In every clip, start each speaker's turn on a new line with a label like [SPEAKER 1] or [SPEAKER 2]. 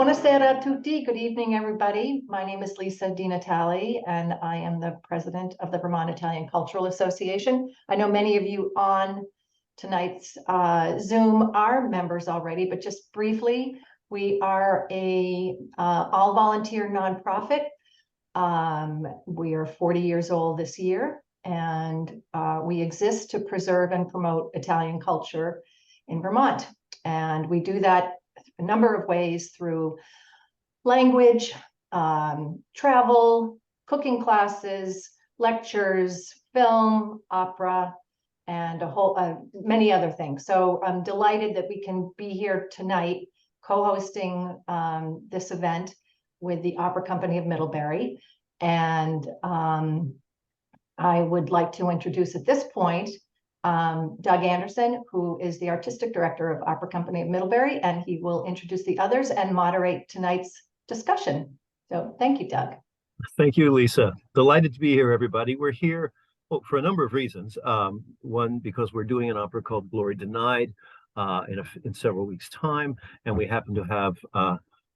[SPEAKER 1] Buonasera a tutti. Good evening, everybody. My name is Lisa Di Natale, and I am the president of the Vermont Italian Cultural Association. I know many of you on tonight's Zoom are members already, but just briefly, we are a all-volunteer nonprofit. We are 40 years old this year, and we exist to preserve and promote Italian culture in Vermont. And we do that a number of ways through language, travel, cooking classes, lectures, film, opera, and a whole many other things. So I'm delighted that we can be here tonight co-hosting this event with the Opera Company of Middlebury. And I would like to introduce at this point Doug Anderson, who is the Artistic Director of Opera Company of Middlebury, and he will introduce the others and moderate tonight's discussion. So thank you, Doug.
[SPEAKER 2] Thank you, Lisa. Delighted to be here, everybody. We're here for a number of reasons. One, because we're doing an opera called Glory Denied in several weeks' time, and we happen to have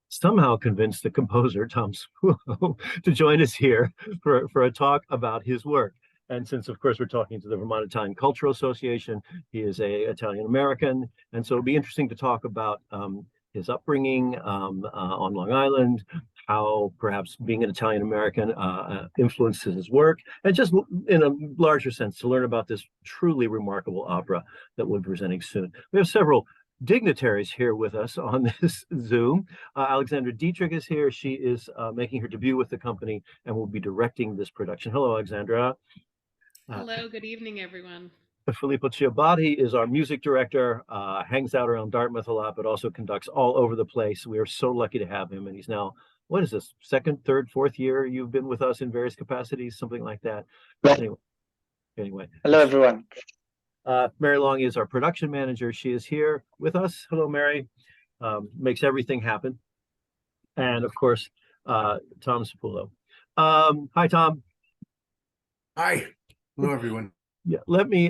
[SPEAKER 2] somehow convinced the composer, Tom Cipullo, to join us here for a talk about his work. And since, of course, we're talking to the Vermont Italian Cultural Association, he is an Italian-American. And so it'll be interesting to talk about his upbringing on Long Island, how perhaps being an Italian-American influences his work, and just in a larger sense, to learn about this truly remarkable opera that we'll be presenting soon. We have several dignitaries here with us on this Zoom. Alexandra Dietrich is here. She is making her debut with the company and will be directing this production. Hello, Alexandra.
[SPEAKER 3] Hello, good evening, everyone.
[SPEAKER 2] Filippo Ciabatti is our music director, hangs out around Dartmouth a lot, but also conducts all over the place. We are so lucky to have him, and he's now, what is this, second, third, fourth year you've been with us in various capacities, something like that. Anyway.
[SPEAKER 4] Hello, everyone.
[SPEAKER 2] Mary Long is our production manager. She is here with us. Hello, Mary. Makes everything happen. And of course, Tom Cipullo. Hi, Tom.
[SPEAKER 5] Hi. Hello, everyone.
[SPEAKER 2] Yeah,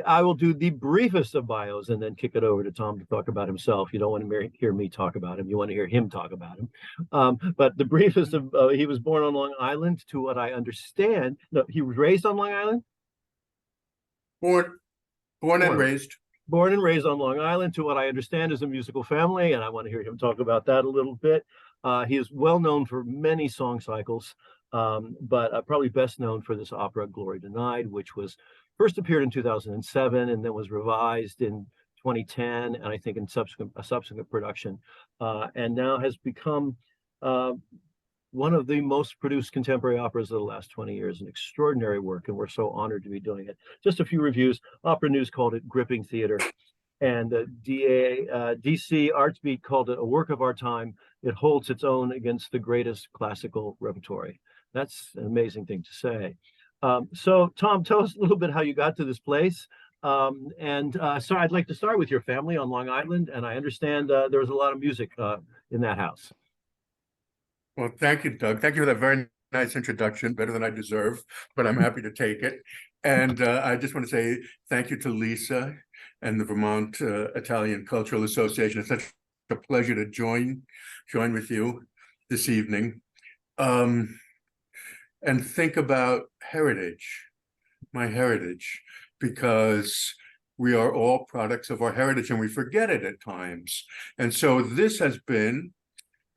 [SPEAKER 2] I will do the briefest of bios and then kick it over to Tom to talk about himself. You don't want to hear me talk about him. You want to hear him talk about him. But the briefest of, he was born on Long Island, to what I understand. No, he was raised on Long Island?
[SPEAKER 5] Born and raised.
[SPEAKER 2] Born and raised on Long Island, to what I understand is a musical family, and I want to hear him talk about that a little bit. He is well known for many song cycles, but probably best known for this opera, Glory Denied, which was first appeared in 2007 and then was revised in 2010, and I think in a subsequent production, and now has become one of the most produced contemporary operas of the last 20 years, an extraordinary work, and we're so honored to be doing it. Just a few reviews. Opera News called it gripping theater, and DC Artsbeat called it a work of our time. It holds its own against the greatest classical repertory. That's an amazing thing to say. So, Tom, tell us a little bit how you got to this place. So I'd like to start with your family on Long Island, and I understand there was a lot of music in that house.
[SPEAKER 5] Well, thank you, Doug. Thank you for that very nice introduction, better than I deserve, but I'm happy to take it. And I just want to say thank you to Lisa and the Vermont Italian Cultural Association. It's such a pleasure to join with you this evening. And think about heritage, my heritage, because we are all products of our heritage and we forget it at times. And so this has been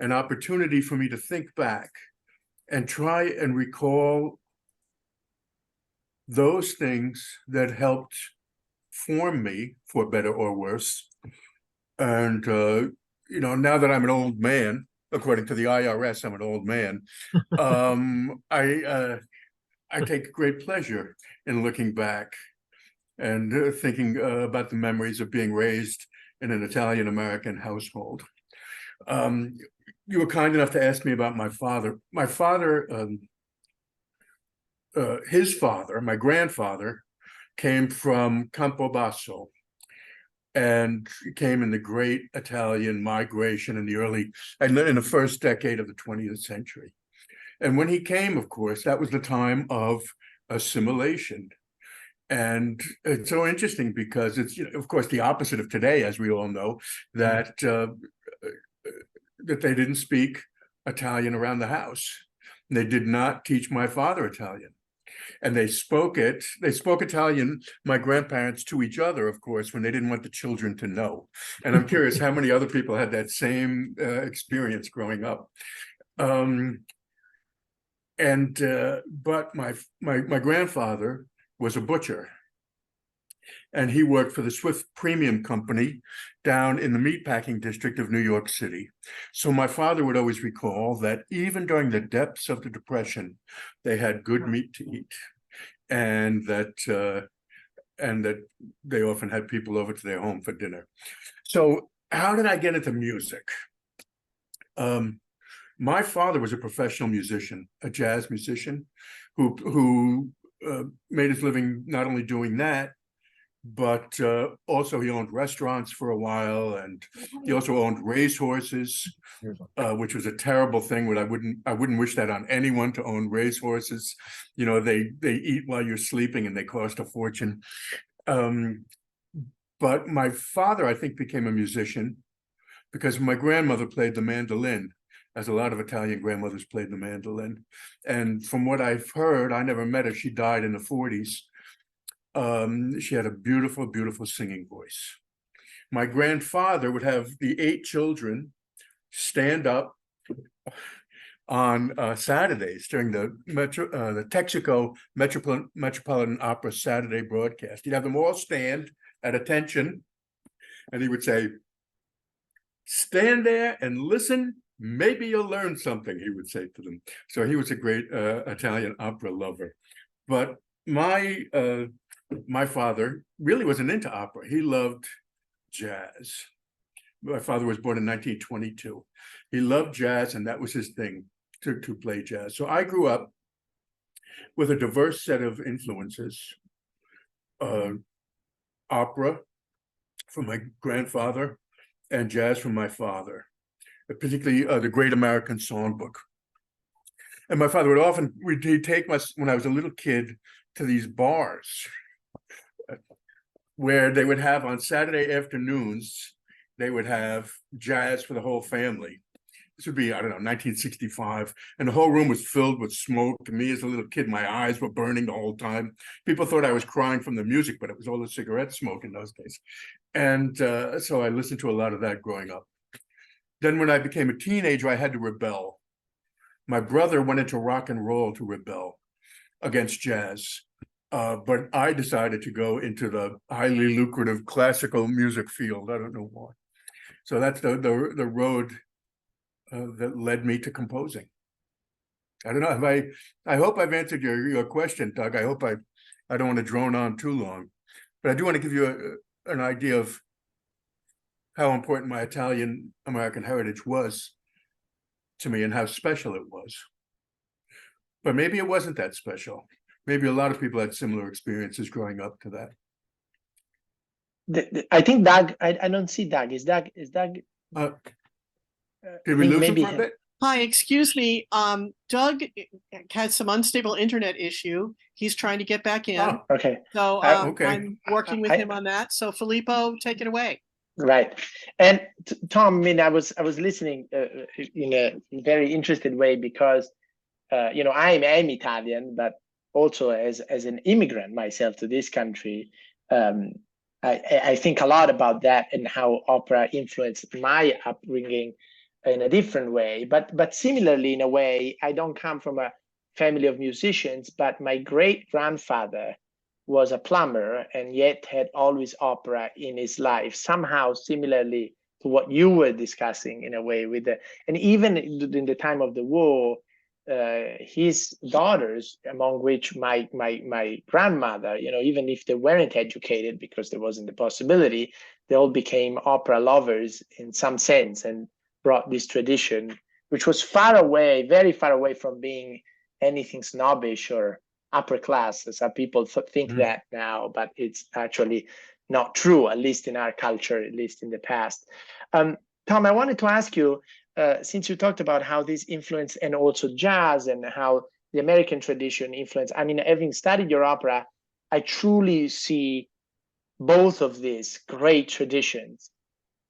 [SPEAKER 5] an opportunity for me to think back and try and recall those things that helped form me, for better or worse. And, you know, now that I'm an old man, according to the IRS, I'm an old man. I take great pleasure in looking back and thinking about the memories of being raised in an Italian-American household. You were kind enough to ask me about my father. My father, his father, my grandfather, came from Campobasso, and came in the great Italian migration in the first decade of the 20th century. And when he came, of course, that was the time of assimilation. And it's so interesting because it's, you know, of course, the opposite of today, as we all know, that that they didn't speak Italian around the house. They did not teach my father Italian. And they spoke Italian, my grandparents, to each other, of course, when they didn't want the children to know. And I'm curious how many other people had that same experience growing up. But my grandfather was a butcher, and he worked for the Swift Premium Company down in the meatpacking district of New York City. So my father would always recall that even during the depths of the Depression, they had good meat to eat, and that they often had people over to their home for dinner. So how did I get into music? My father was a professional musician, a jazz musician, who made his living not only doing that, but also he owned restaurants for a while, and he also owned racehorses, which was a terrible thing. But I wouldn't wish that on anyone, to own racehorses. You know, they eat while you're sleeping and they cost a fortune. But my father, I think, became a musician because my grandmother played the mandolin, as a lot of Italian grandmothers played the mandolin. And from what I've heard, I never met her. She died in the 40s. She had a beautiful, beautiful singing voice. My grandfather would have the 8 children stand up on Saturdays during the Texaco Metropolitan Opera Saturday broadcast. He'd have them all stand at attention, and he would say, "Stand there and listen. Maybe you'll learn something," he would say to them. So he was a great Italian opera lover. But my father really wasn't into opera. He loved jazz. My father was born in 1922. He loved jazz, and that was his thing, to play jazz. So I grew up with a diverse set of influences. Opera from my grandfather and jazz from my father, particularly the Great American Songbook. And my father he'd take us, when I was a little kid, to these bars where they would have, on Saturday afternoons, they would have jazz for the whole family. This would be, I don't know, 1965, and the whole room was filled with smoke. And me as a little kid, my eyes were burning the whole time. People thought I was crying from the music, but it was all the cigarette smoke in those days. And so I listened to a lot of that growing up. Then when I became a teenager, I had to rebel. My brother went into rock and roll to rebel against jazz. But I decided to go into the highly lucrative classical music field. I don't know why. So that's the road that led me to composing. I don't know. I hope I've answered your question, Doug. I hope I don't want to drone on too long, but I do want to give you an idea of how important my Italian American heritage was to me and how special it was. But maybe it wasn't that special. Maybe a lot of people had similar experiences growing up to that.
[SPEAKER 4] I think Doug, I don't see Doug. Is Doug?
[SPEAKER 5] Did we lose him for a bit?
[SPEAKER 6] Hi, excuse me. Doug had some unstable internet issue. He's trying to get back in.
[SPEAKER 5] Oh,
[SPEAKER 4] okay.
[SPEAKER 6] So
[SPEAKER 5] okay.
[SPEAKER 6] I'm working with him on that. So Filippo, take it away.
[SPEAKER 4] Right. And Tom, I mean, I was listening in a very interested way because, you know, I'm Italian, but also as an immigrant myself to this country, I think a lot about that and how opera influenced my upbringing in a different way. But similarly, in a way, I don't come from a family of musicians, but my great grandfather was a plumber and yet had always opera in his life, somehow similarly to what you were discussing in a way with and even in the time of the war, his daughters, among which my grandmother, you know, even if they weren't educated because there wasn't the possibility, they all became opera lovers in some sense and brought this tradition, which was far away, very far away from being anything snobbish or upper class. Some people think that now, but it's actually not true, at least in our culture, at least in the past. Tom, I wanted to ask you, since you talked about how this influence and also jazz and how the American tradition influence, I mean, having studied your opera, I truly see both of these great traditions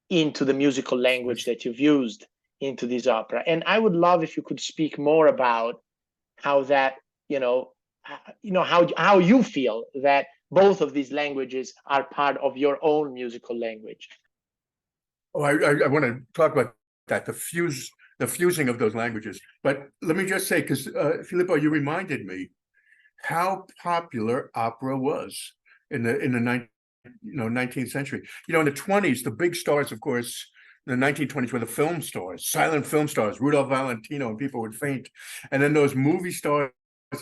[SPEAKER 4] into the musical language that you've used into this opera. And I would love if you could speak more about how that, how you feel that both of these languages are part of your own musical language.
[SPEAKER 5] Oh, I want to talk about that, the fusing of those languages. But let me just say, because Filippo, you reminded me how popular opera was in the 19th century. In the 20s, the big stars, of course, in the 1920s were the film stars, silent film stars, Rudolph Valentino, and people would faint. And then those movie stars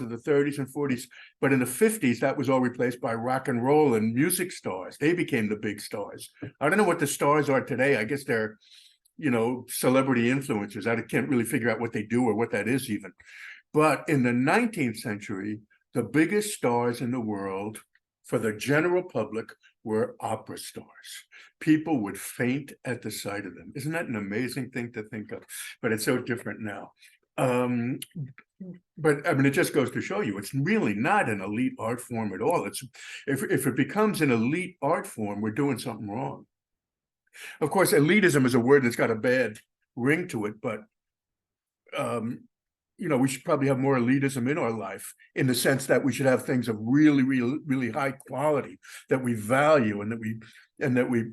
[SPEAKER 5] of the 30s and 40s. But in the 50s, that was all replaced by rock and roll and music stars. They became the big stars. I don't know what the stars are today. I guess they're, celebrity influencers. I can't really figure out what they do or what that is even. But in the 19th century, the biggest stars in the world for the general public were opera stars. People would faint at the sight of them. Isn't that an amazing thing to think of? But it's so different now. But I mean, it just goes to show you, it's really not an elite art form at all. If it becomes an elite art form, we're doing something wrong. Of course, elitism is a word that's got a bad ring to it, but we should probably have more elitism in our life, in the sense that we should have things of really, really, really high quality that we value and that we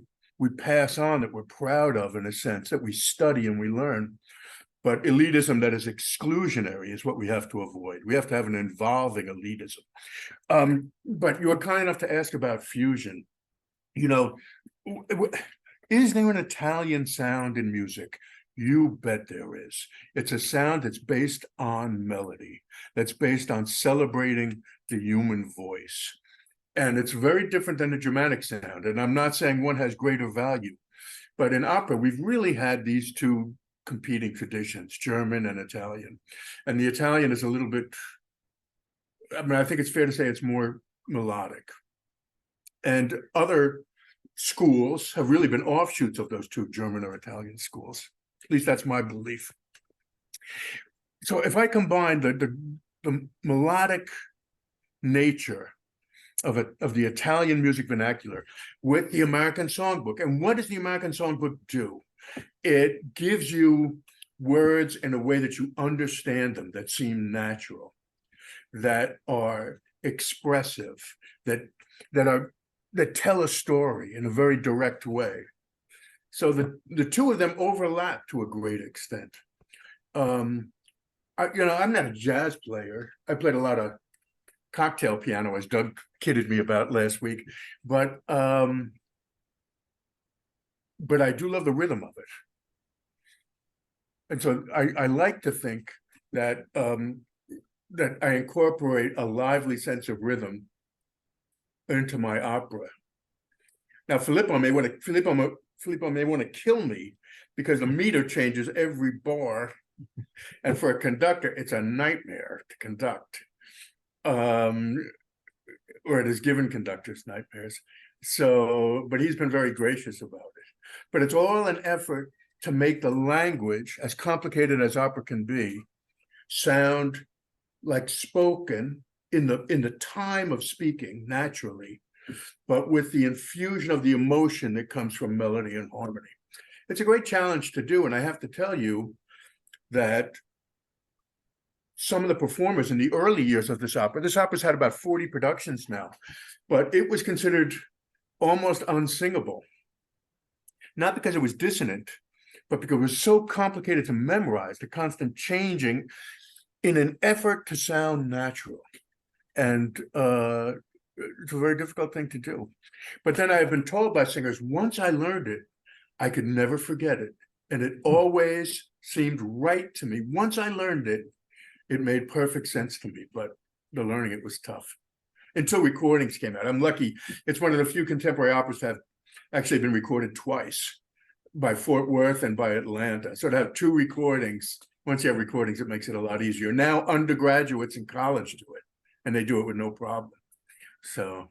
[SPEAKER 5] pass on, that we're proud of, in a sense, that we study and we learn. But elitism that is exclusionary is what we have to avoid. We have to have an involving elitism. But you were kind enough to ask about fusion. Is there an Italian sound in music? You bet there is. It's a sound that's based on melody, that's based on celebrating the human voice. And it's very different than the Germanic sound. And I'm not saying one has greater value, but in opera, we've really had these two competing traditions, German and Italian. And the Italian is a little bit, I think it's fair to say it's more melodic. And other schools have really been offshoots of those two, German or Italian schools. At least that's my belief. So if I combine the melodic nature of the Italian music vernacular with the American songbook, and what does the American songbook do? It gives you words in a way that you understand them, that seem natural, that are expressive, that tell a story in a very direct way. So the two of them overlap to a great extent. I'm not a jazz player. I played a lot of cocktail piano, as Doug kidded me about last week, but I do love the rhythm of it. And so I like to think that that I incorporate a lively sense of rhythm into my opera. Now, Filippo may want to kill me because the meter changes every bar, and for a conductor, it's a nightmare to conduct. Or it has given conductors nightmares. So, but he's been very gracious about it. But it's all an effort to make the language, as complicated as opera can be, sound like spoken in the time of speaking naturally, but with the infusion of the emotion that comes from melody and harmony. It's a great challenge to do, and I have to tell you that some of the performers in the early years of this opera's had about 40 productions now, but it was considered almost unsingable. Not because it was dissonant, but because it was so complicated to memorize, the constant changing in an effort to sound natural. And it's a very difficult thing to do. But then I have been told by singers, once I learned it, I could never forget it. And it always seemed right to me. Once I learned it, it made perfect sense to me, but the learning it was tough. Until recordings came out. I'm lucky. It's one of the few contemporary operas that have actually been recorded twice, by Fort Worth and by Atlanta. So to have two recordings, once you have recordings, it makes it a lot easier. Now undergraduates in college do it, and they do it with no problem. So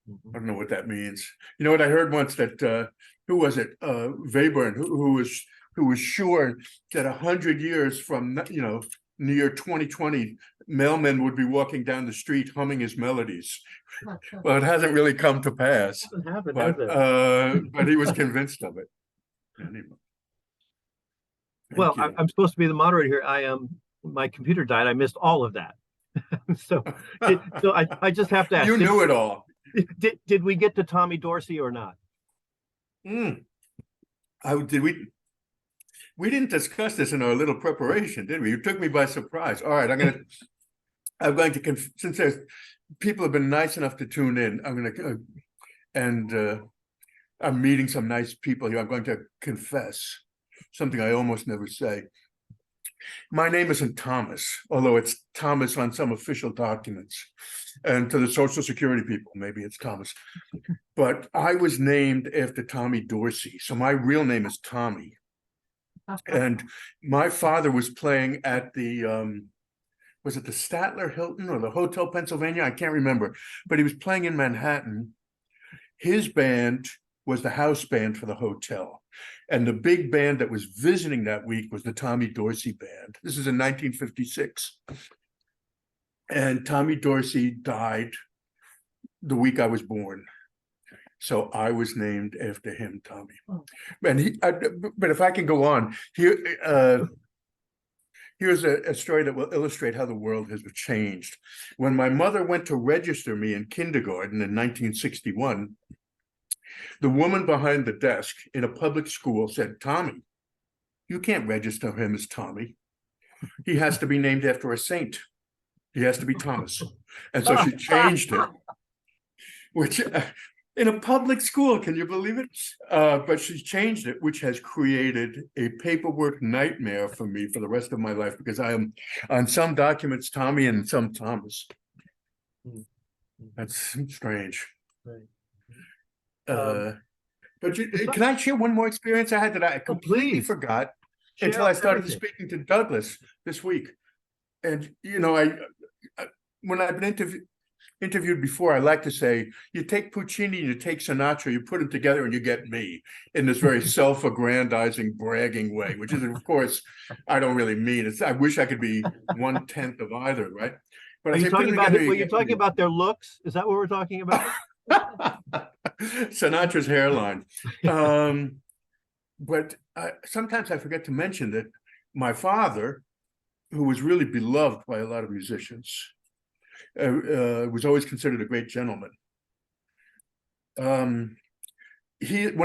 [SPEAKER 5] I don't know what that means. You know what I heard once, that who was it? Webern, who was sure that 100 years from in the year 2020, mailmen would be walking down the street humming his melodies. Well, it hasn't really come to pass.
[SPEAKER 2] It hasn't happened,
[SPEAKER 5] But
[SPEAKER 2] has it?
[SPEAKER 5] but he was convinced of it. Anyway.
[SPEAKER 2] Well,
[SPEAKER 5] Thank you.
[SPEAKER 2] I'm supposed to be the moderator here. My computer died. I missed all of that. So, I just have to ask.
[SPEAKER 5] You knew it all.
[SPEAKER 2] Did we get to Tommy Dorsey or not?
[SPEAKER 5] Mm. Did we didn't discuss this in our little preparation, did we? You took me by surprise. All right, I'm going to since there's people have been nice enough to tune in, I'm going to and I'm meeting some nice people here. I'm going to confess something I almost never say. My name isn't Thomas, although it's Thomas on some official documents. And to the Social Security people, maybe it's Thomas. But I was named after Tommy Dorsey. So my real name is Tommy. And my father was playing at the, was it the Statler Hilton or the Hotel Pennsylvania? I can't remember. But he was playing in Manhattan. His band was the house band for the hotel. And the big band that was visiting that week was the Tommy Dorsey Band. This is in 1956. And Tommy Dorsey died the week I was born. So I was named after him, Tommy. And but if I can go on, here's a story that will illustrate how the world has changed. When my mother went to register me in kindergarten in 1961, the woman behind the desk in a public school said, Tommy, you can't register him as Tommy. He has to be named after a saint. He has to be Thomas. And so she changed it, which in a public school, can you believe it? But she's changed it, which has created a paperwork nightmare for me for the rest of my life, because I am on some documents Tommy and some Thomas. That's strange.
[SPEAKER 2] Right.
[SPEAKER 5] But can I share one more experience I had that I completely forgot until I started speaking to Douglas this week? And you know, I when I've been interviewed before, I like to say, you take Puccini, you take Sinatra, you put them together and you get me, in this very self-aggrandizing, bragging way, which is, of course, I don't really mean. I wish I could be 1/10 of either, right? But
[SPEAKER 2] Are you talking about were you talking about their looks? Is that what we're talking about?
[SPEAKER 5] Sinatra's hairline. But sometimes I forget to mention that my father, who was really beloved by a lot of musicians, was always considered a great gentleman. One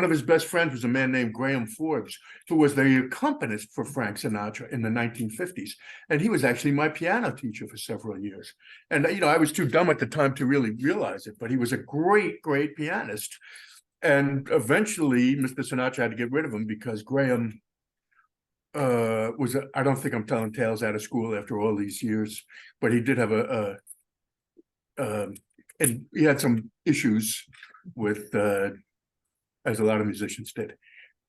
[SPEAKER 5] of his best friends was a man named Graham Forbes, who was the accompanist for Frank Sinatra in the 1950s. And he was actually my piano teacher for several years. And, you know, I was too dumb at the time to really realize it, but he was a great, great pianist. And eventually, Mr. Sinatra had to get rid of him because Graham I don't think I'm telling tales out of school after all these years, but he did have and he had some issues with, as a lot of musicians did.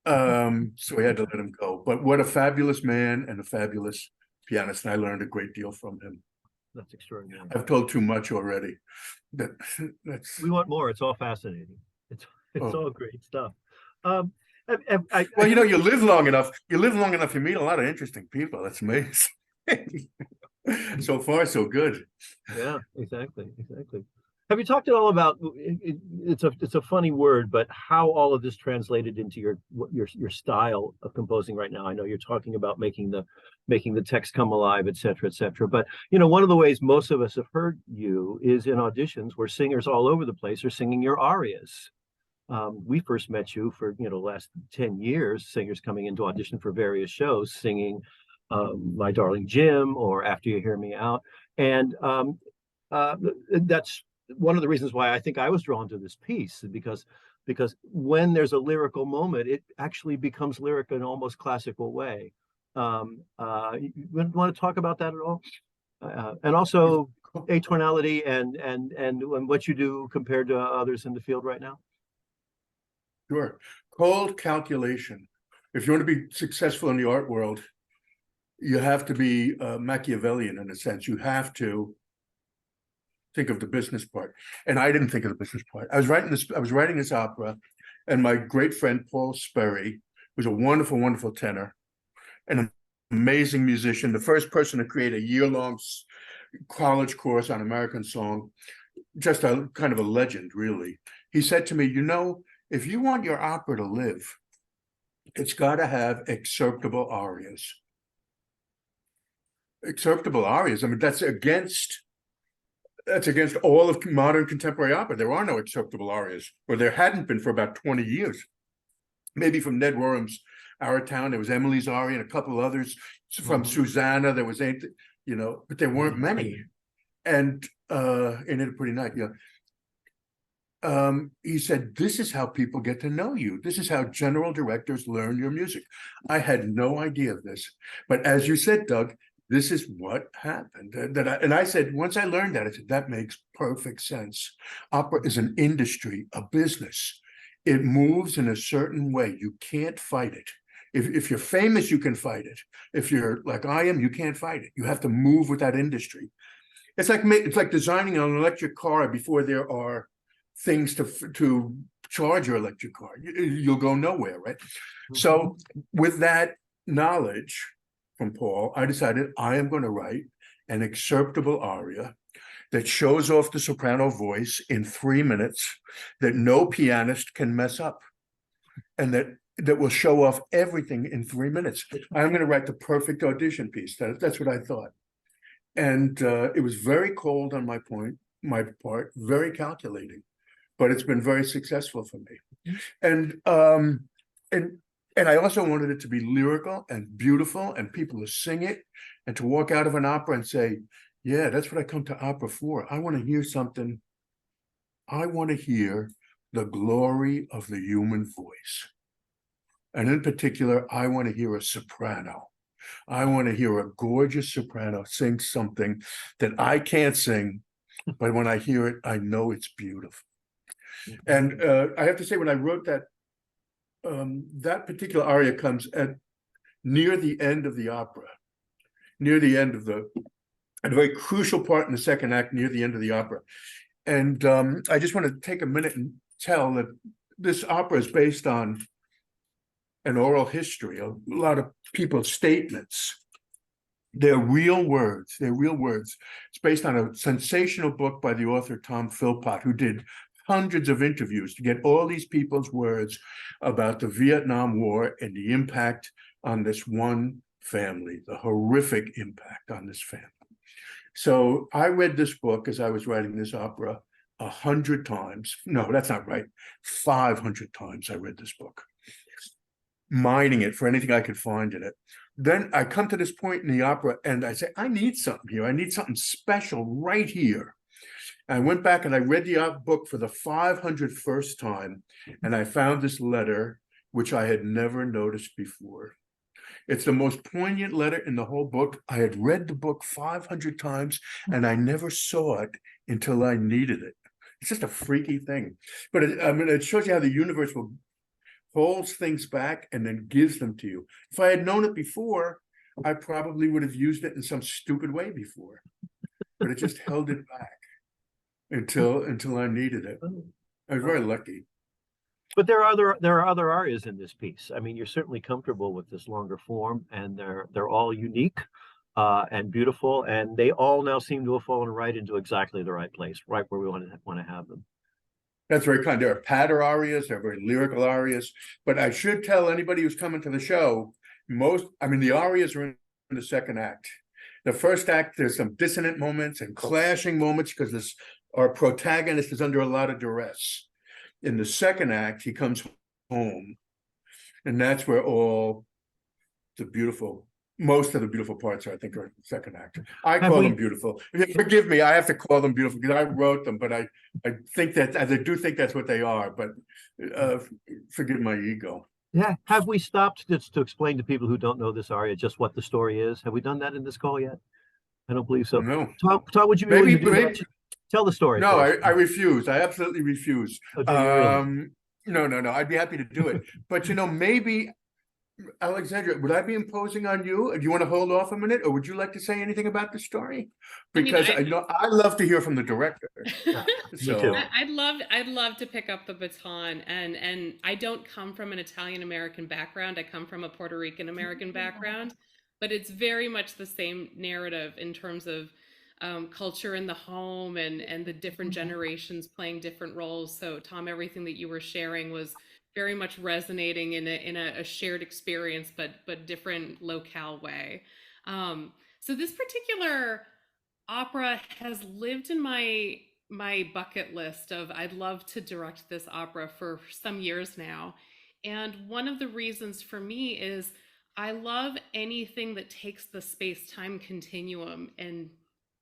[SPEAKER 5] So we had to let him go. But what a fabulous man and a fabulous pianist. And I learned a great deal from him.
[SPEAKER 2] That's extraordinary.
[SPEAKER 5] I've told too much already.
[SPEAKER 2] We want more. It's all fascinating. It's all great stuff.
[SPEAKER 5] Well, you know, you live long enough, you meet a lot of interesting people. That's amazing. So far, so good.
[SPEAKER 2] Yeah, exactly. Have you talked at all about it's a funny word, but how all of this translated into your style of composing right now? I know you're talking about making the text come alive, et cetera, et cetera. But you know, one of the ways most of us have heard you is in auditions where singers all over the place are singing your arias. We first met you for the last 10 years, singers coming into audition for various shows, singing My Darling Jim or After You Hear Me Out. And that's one of the reasons why I think I was drawn to this piece, because when there's a lyrical moment, it actually becomes lyric in an almost classical way. You want to talk about that at all? And also atonality and what you do compared to others in the field right now?
[SPEAKER 5] Sure. Cold calculation. If you want to be successful in the art world, you have to be Machiavellian in a sense. You have to think of the business part. And I didn't think of the business part. I was writing this opera, and my great friend Paul Sperry was a wonderful, wonderful tenor, an amazing musician, the first person to create a year-long college course on American song, just a kind of a legend, really. He said to me, you know, if you want your opera to live, it's got to have excerptable arias. Excerptable arias. I mean, that's against all of modern contemporary opera. There are no acceptable arias, or there hadn't been for about 20 years. Maybe from Ned Worham's Our Town, there was Emily's aria and a couple of others. From Susanna, there was eight, but there weren't many. And in It a Pretty Night, he said, this is how people get to know you. This is how general directors learn your music. I had no idea of this. But as you said, Doug, this is what happened. And I said, once I learned that, I said, that makes perfect sense. Opera is an industry, a business. It moves in a certain way. You can't fight it. If you're famous, you can fight it. If you're like I am, you can't fight it. You have to move with that industry. It's like designing an electric car before there are things to charge your electric car. You'll go nowhere, right? So with that knowledge from Paul, I decided I am going to write an acceptable aria that shows off the soprano voice in 3 minutes, that no pianist can mess up, and that will show off everything in 3 minutes. I'm going to write the perfect audition piece. That's what I thought. And it was very cold on my part, very calculating, but it's been very successful for me. And I also wanted it to be lyrical and beautiful, and people to sing it, and to walk out of an opera and say, yeah, that's what I come to opera for. I want to hear something. I want to hear the glory of the human voice. And in particular, I want to hear a soprano. I want to hear a gorgeous soprano sing something that I can't sing, but when I hear it, I know it's beautiful. And I have to say, when I wrote that, that particular aria comes at near the end of the opera, near the end of a very crucial part in the second act, near the end of the opera. And I just want to take a minute and tell that this opera is based on an oral history, a lot of people's statements. They're real words. They're real words. It's based on a sensational book by the author Tom Philpott, who did hundreds of interviews to get all these people's words about the Vietnam War and the impact on this one family, the horrific impact on this family. So I read this book as I was writing this opera 100 times. No, that's not right. 500 times I read this book, mining it for anything I could find in it. Then I come to this point in the opera and I say, I need something here. I need something special right here. I went back and I read the book for the 501st time, and I found this letter, which I had never noticed before. It's the most poignant letter in the whole book. I had read the book 500 times, and I never saw it until I needed it. It's just a freaky thing. But it shows you how the universe holds things back and then gives them to you. If I had known it before, I probably would have used it in some stupid way before. But it just held it back until I needed it. I was very lucky.
[SPEAKER 2] But there are other arias in this piece. I mean, you're certainly comfortable with this longer form, and they're all unique and beautiful, and they all now seem to have fallen right into exactly the right place, right where we want to have them.
[SPEAKER 5] That's very kind. There are patter arias, there are very lyrical arias, but I should tell anybody who's coming to the show, the arias are in the second act. The first act, there's some dissonant moments and clashing moments because our protagonist is under a lot of duress. In the second act, he comes home, and that's where most of the beautiful parts are, I think, are in the second act. I call them beautiful. Forgive me, I have to call them beautiful because I wrote them, but I do think that's what they are, but forgive my ego.
[SPEAKER 2] Yeah. Have we stopped to explain to people who don't know this aria just what the story is? Have we done that in this call yet? I don't believe so.
[SPEAKER 5] No.
[SPEAKER 2] Todd, would you be willing to do that? Tell the story.
[SPEAKER 5] No, I refuse. I absolutely refuse.
[SPEAKER 2] Oh, do you really?
[SPEAKER 5] No. I'd be happy to do it. But maybe, Alexandra, would I be imposing on you? Do you want to hold off a minute, or would you like to say anything about the story? Because I love to hear from the director.
[SPEAKER 2] Me too.
[SPEAKER 3] I'd love to pick up the baton, and I don't come from an Italian American background. I come from a Puerto Rican American background, but it's very much the same narrative in terms of culture in the home and the different generations playing different roles. So Tom, everything that you were sharing was very much resonating in a shared experience, but different locale way. So this particular opera has lived in my bucket list of I'd love to direct this opera for some years now. And one of the reasons for me is I love anything that takes the space-time continuum and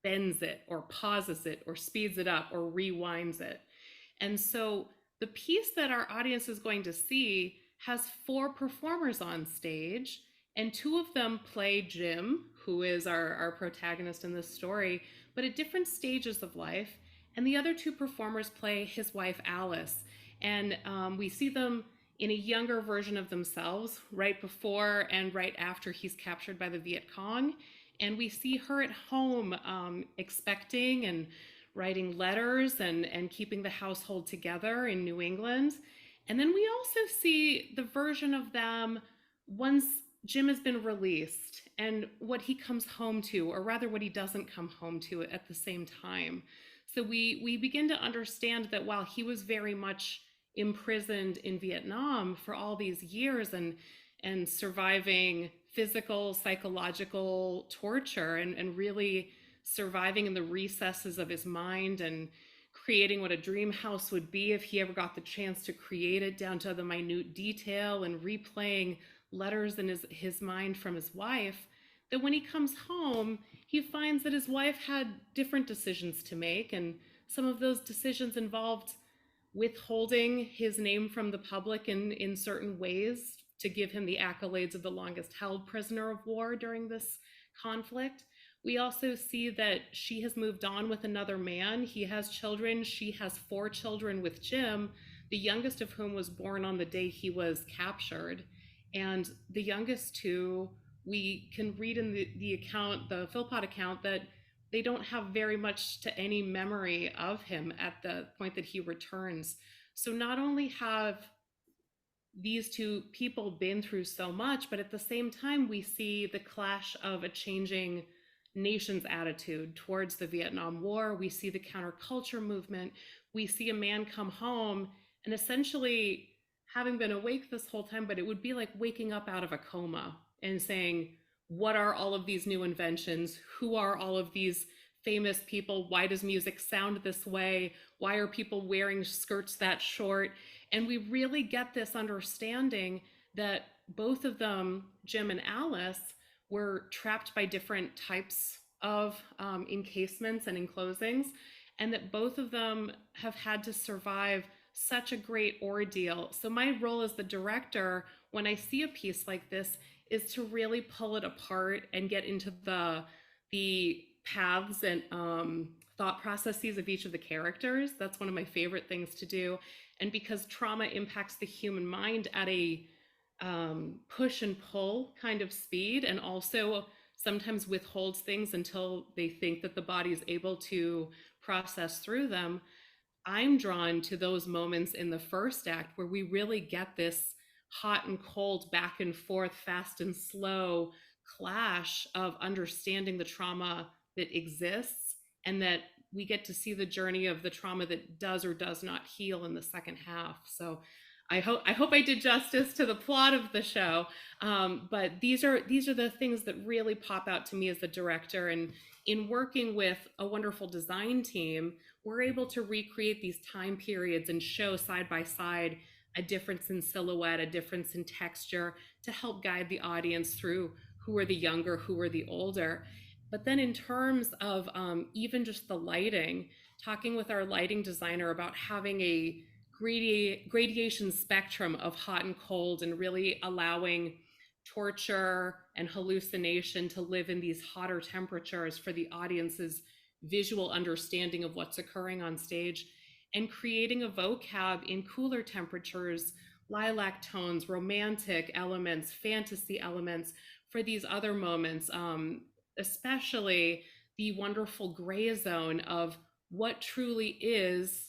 [SPEAKER 3] bends it or pauses it or speeds it up or rewinds it. And so the piece that our audience is going to see has 4 performers on stage, and 2 of them play Jim, who is our protagonist in this story, but at different stages of life. And the other 2 performers play his wife, Alice. And we see them in a younger version of themselves, right before and right after he's captured by the Viet Cong. And we see her at home expecting and writing letters and keeping the household together in New England. And then we also see the version of them once Jim has been released and what he comes home to, or rather what he doesn't come home to at the same time. So we begin to understand that while he was very much imprisoned in Vietnam for all these years and surviving physical, psychological torture and really surviving in the recesses of his mind and creating what a dream house would be if he ever got the chance to create it down to the minute detail and replaying letters in his mind from his wife, that when he comes home, he finds that his wife had different decisions to make. And some of those decisions involved withholding his name from the public in certain ways to give him the accolades of the longest held prisoner of war during this conflict. We also see that she has moved on with another man. He has children. She has 4 children with Jim, the youngest of whom was born on the day he was captured. And the youngest 2, we can read in the account, the Philpott account, that they don't have very much to any memory of him at the point that he returns. So not only have these 2 people been through so much, but at the same time, we see the clash of a changing nation's attitude towards the Vietnam War. We see the counterculture movement. We see a man come home and essentially having been awake this whole time, but it would be like waking up out of a coma and saying, what are all of these new inventions? Who are all of these famous people? Why does music sound this way? Why are people wearing skirts that short? And we really get this understanding that both of them, Jim and Alice, were trapped by different types of encasements and enclosings, and that both of them have had to survive such a great ordeal. So my role as the director, when I see a piece like this, is to really pull it apart and get into the paths and thought processes of each of the characters. That's one of my favorite things to do. And because trauma impacts the human mind at a push and pull kind of speed, and also sometimes withholds things until they think that the body is able to process through them, I'm drawn to those moments in the first act where we really get this hot and cold, back and forth, fast and slow clash of understanding the trauma that exists, and that we get to see the journey of the trauma that does or does not heal in the second half. So I hope I did justice to the plot of the show, but these are the things that really pop out to me as the director. And in working with a wonderful design team, we're able to recreate these time periods and show side by side a difference in silhouette, a difference in texture, to help guide the audience through who are the younger, who are the older. But then in terms of even just the lighting, talking with our lighting designer about having a gradation spectrum of hot and cold, and really allowing torture and hallucination to live in these hotter temperatures for the audience's visual understanding of what's occurring on stage, and creating a vocab in cooler temperatures, lilac tones, romantic elements, fantasy elements for these other moments, especially the wonderful gray zone of what truly is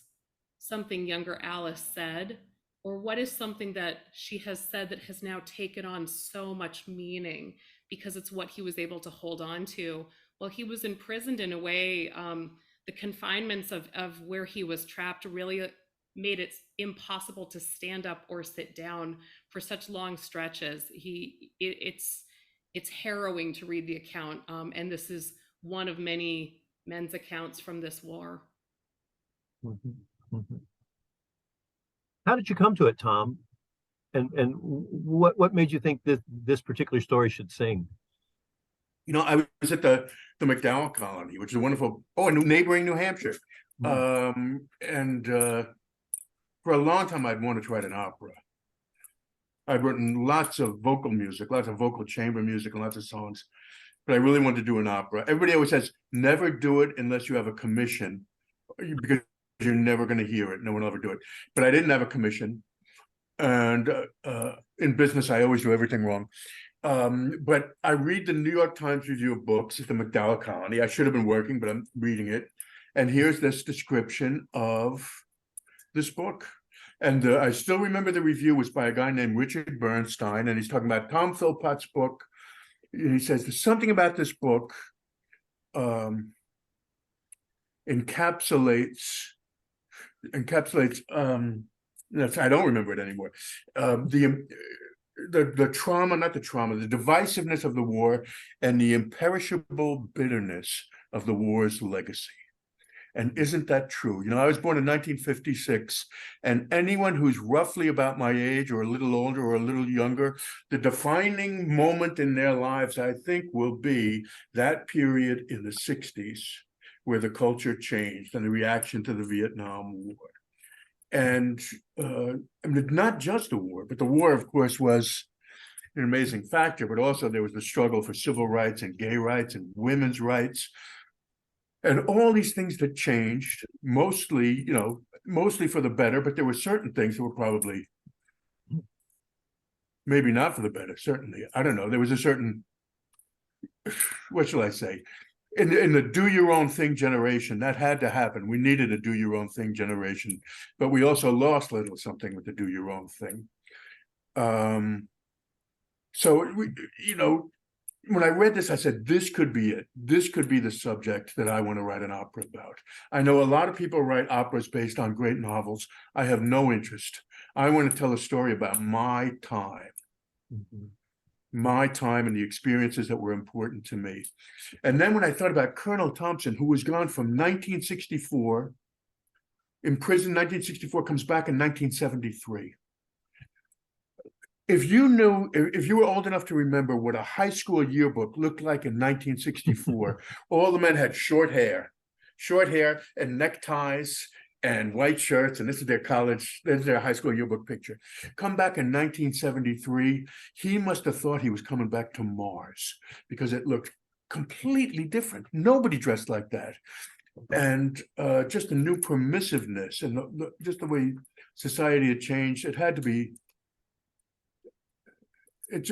[SPEAKER 3] something younger Alice said, or what is something that she has said that has now taken on so much meaning because it's what he was able to hold on to while he was imprisoned. In a way, the confinements of where he was trapped really made it impossible to stand up or sit down for such long stretches. It's harrowing to read the account, and this is one of many men's accounts from this war.
[SPEAKER 2] Mhm, mhm. How did you come to it, Tom? And what made you think this particular story should sing?
[SPEAKER 5] You know, I was at the McDowell Colony, which is a wonderful, in neighboring New Hampshire. And for a long time, I'd wanted to write an opera. I'd written lots of vocal music, lots of vocal chamber music, and lots of songs, but I really wanted to do an opera. Everybody always says, never do it unless you have a commission, because you're never going to hear it. No one will ever do it. But I didn't have a commission. And in business, I always do everything wrong. But I read the New York Times review of books at the McDowell Colony. I should have been working, but I'm reading it. And here's this description of this book. And I still remember the review was by a guy named Richard Bernstein, and he's talking about Tom Philpott's book. And he says, there's something about this book encapsulates, I don't remember it anymore. The trauma, not the trauma, the divisiveness of the war and the imperishable bitterness of the war's legacy. And isn't that true? You know, I was born in 1956, and anyone who's roughly about my age or a little older or a little younger, the defining moment in their lives, I think, will be that period in the 60s where the culture changed and the reaction to the Vietnam War. And I mean, not just the war, but the war, of course, was an amazing factor, but also there was the struggle for civil rights and gay rights and women's rights. And all these things that changed, mostly for the better, but there were certain things that were probably maybe not for the better, certainly. I don't know. There was a certain, what shall I say? In the do your own thing generation, that had to happen. We needed a do your own thing generation, but we also lost a little something with the do your own thing. So, when I read this, I said, this could be it. This could be the subject that I want to write an opera about. I know a lot of people write operas based on great novels. I have no interest. I want to tell a story about my time. My time and the experiences that were important to me. And then when I thought about Colonel Thompson, who was gone from 1964, in prison, 1964, comes back in 1973. If you were old enough to remember what a high school yearbook looked like in 1964, all the men had short hair and neckties and white shirts, and this is their high school yearbook picture. Come back in 1973, he must have thought he was coming back to Mars because it looked completely different. Nobody dressed like that. And just a new permissiveness and just the way society had changed, it had to be, it's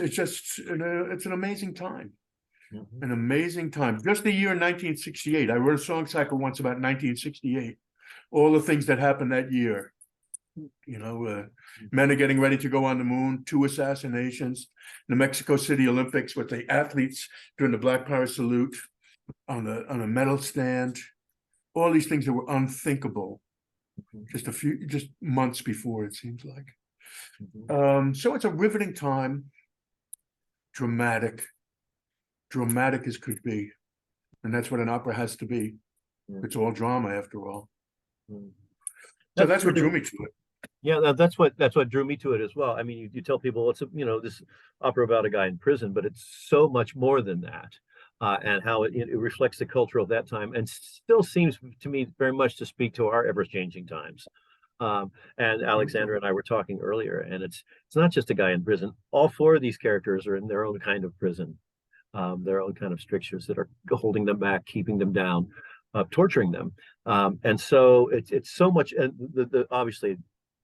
[SPEAKER 5] an amazing time. An amazing time. Just the year 1968. I wrote a song cycle once about 1968. All the things that happened that year. Men are getting ready to go on the moon, 2 assassinations, the Mexico City Olympics with the athletes doing the Black Power salute on a medal stand. All these things that were unthinkable just months before, it seems like. So it's a riveting time. Dramatic as could be, and that's what an opera has to be. It's all drama after all. So that's what drew me to it.
[SPEAKER 2] Yeah, that's what drew me to it as well. I mean, you tell people it's this opera about a guy in prison, but it's so much more than that, and how it reflects the culture of that time, and still seems to me very much to speak to our ever-changing times. And Alexandra and I were talking earlier, and it's not just a guy in prison. All 4 of these characters are in their own kind of prison, their own kind of strictures that are holding them back, keeping them down, torturing them. And so it's so much. And obviously,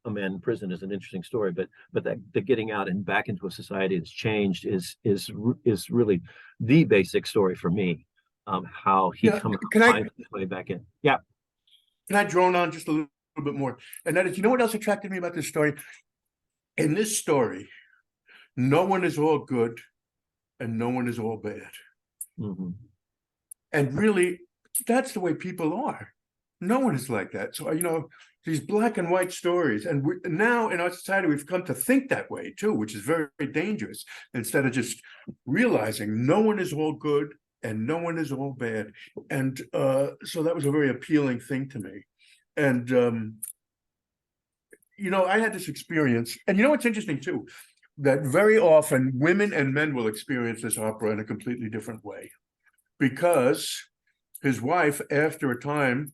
[SPEAKER 2] a man in prison is an interesting story, but the getting out and back into a society that's changed is really the basic story for me. How he comes his way back in. Yeah.
[SPEAKER 5] Can I drone on just a little bit more? And that is, you know what else attracted me about this story? In this story, no one is all good and no one is all bad. And really, that's the way people are. No one is like that. So, these black and white stories. And now in our society, we've come to think that way too, which is very, very dangerous. Instead of just realizing no one is all good and no one is all bad. And so that was a very appealing thing to me. And, I had this experience. And what's interesting too, that very often women and men will experience this opera in a completely different way. Because his wife, after a time,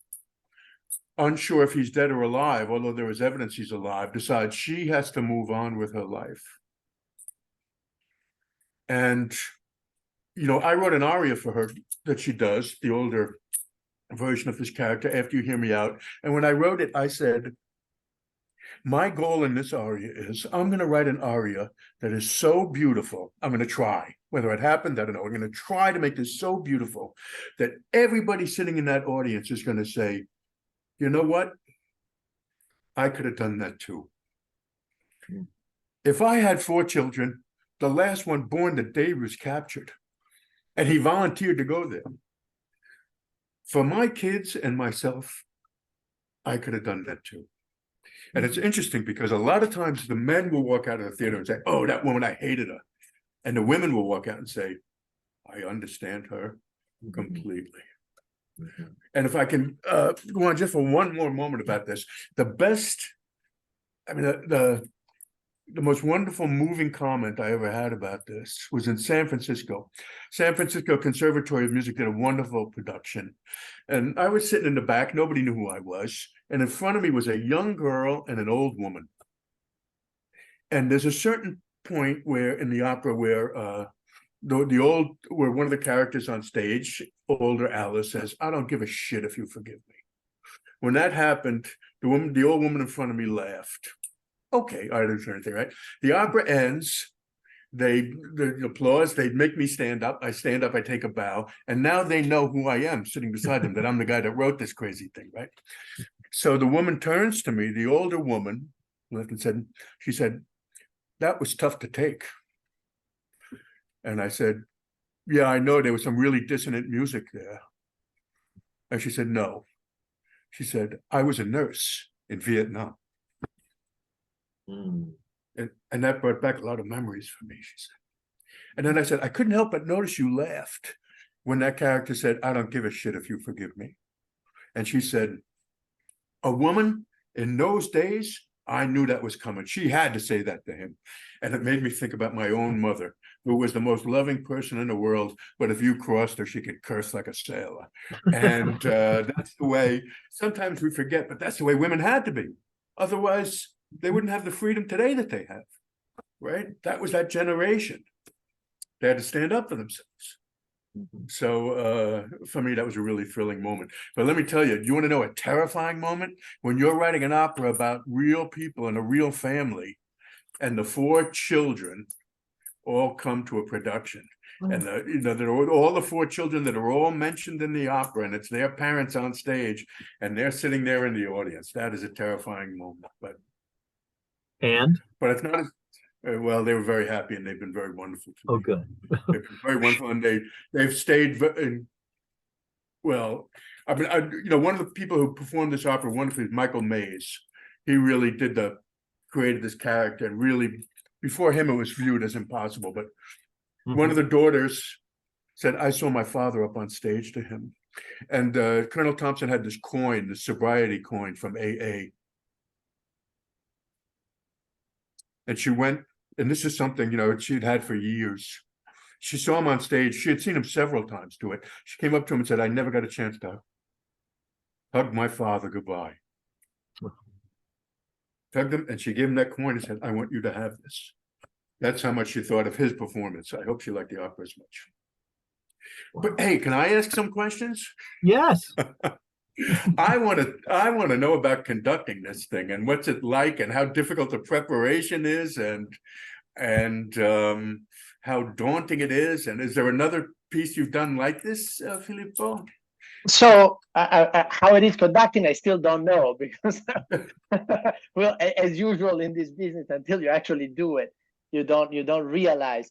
[SPEAKER 5] unsure if he's dead or alive, although there is evidence he's alive, decides she has to move on with her life. And, I wrote an aria for her that she does, the older version of this character, After You Hear Me Out. And when I wrote it, I said, my goal in this aria is I'm going to write an aria that is so beautiful. I'm going to try. Whether it happened, I don't know. I'm going to try to make this so beautiful that everybody sitting in that audience is going to say, you know what? I could have done that too. If I had 4 children, the last one born the day he was captured, and he volunteered to go there. For my kids and myself, I could have done that too. And it's interesting because a lot of times the men will walk out of the theater and say, oh, that woman, I hated her. And the women will walk out and say, I understand her completely. And if I can go on just for one more moment about this, the most wonderful moving comment I ever had about this was in San Francisco. San Francisco Conservatory of Music did a wonderful production. And I was sitting in the back, nobody knew who I was. And in front of me was a young girl and an old woman. And there's a certain point where in the opera where where one of the characters on stage, older Alice, says, I don't give a shit if you forgive me. When that happened, the old woman in front of me laughed. Okay, I didn't say anything, right? The opera ends, the applause, they make me stand up. I stand up, I take a bow, and now they know who I am sitting beside them, that I'm the guy that wrote this crazy thing, right? So the woman turns to me, the older woman, she said, that was tough to take. And I said, yeah, I know there was some really dissonant music there. And she said, no. She said, I was a nurse in Vietnam. And that brought back a lot of memories for me, she said. And then I said, I couldn't help but notice you laughed when that character said, I don't give a shit if you forgive me. And she said, a woman in those days, I knew that was coming. She had to say that to him. And it made me think about my own mother, who was the most loving person in the world. But if you crossed her, she could curse like a sailor. And that's the way, sometimes we forget, but that's the way women had to be. Otherwise, they wouldn't have the freedom today that they have, right? That was that generation. They had to stand up for themselves. So for me, that was a really thrilling moment. But let me tell you, you want to know a terrifying moment? When you're writing an opera about real people and a real family, and the 4 children all come to a production. And all the 4 children that are all mentioned in the opera, and it's their parents on stage, and they're sitting there in the audience. That is a terrifying moment. But it's not as well. They were very happy, and they've been very wonderful to me.
[SPEAKER 2] Oh, good.
[SPEAKER 5] They've been very wonderful, and they've stayed. Well, I mean, one of the people who performed this opera wonderfully is Michael Mays. He really created this character, and really, before him, it was viewed as impossible. But one of the daughters said, I saw my father up on stage to him. And Colonel Thompson had this coin, the sobriety coin from AA. And she went, and this is something, she'd had for years. She saw him on stage. She had seen him several times do it. She came up to him and said, I never got a chance to hug my father goodbye. Hugged him, and she gave him that coin and said, I want you to have this. That's how much she thought of his performance. I hope she liked the opera as much. But hey, can I ask some questions?
[SPEAKER 2] Yes.
[SPEAKER 5] I want to know about conducting this thing, and what's it like, and how difficult the preparation is, and how daunting it is. And is there another piece you've done like this, Filippo?
[SPEAKER 4] So how it is conducting, I still don't know, because well, as usual in this business, until you actually do it, you don't realize.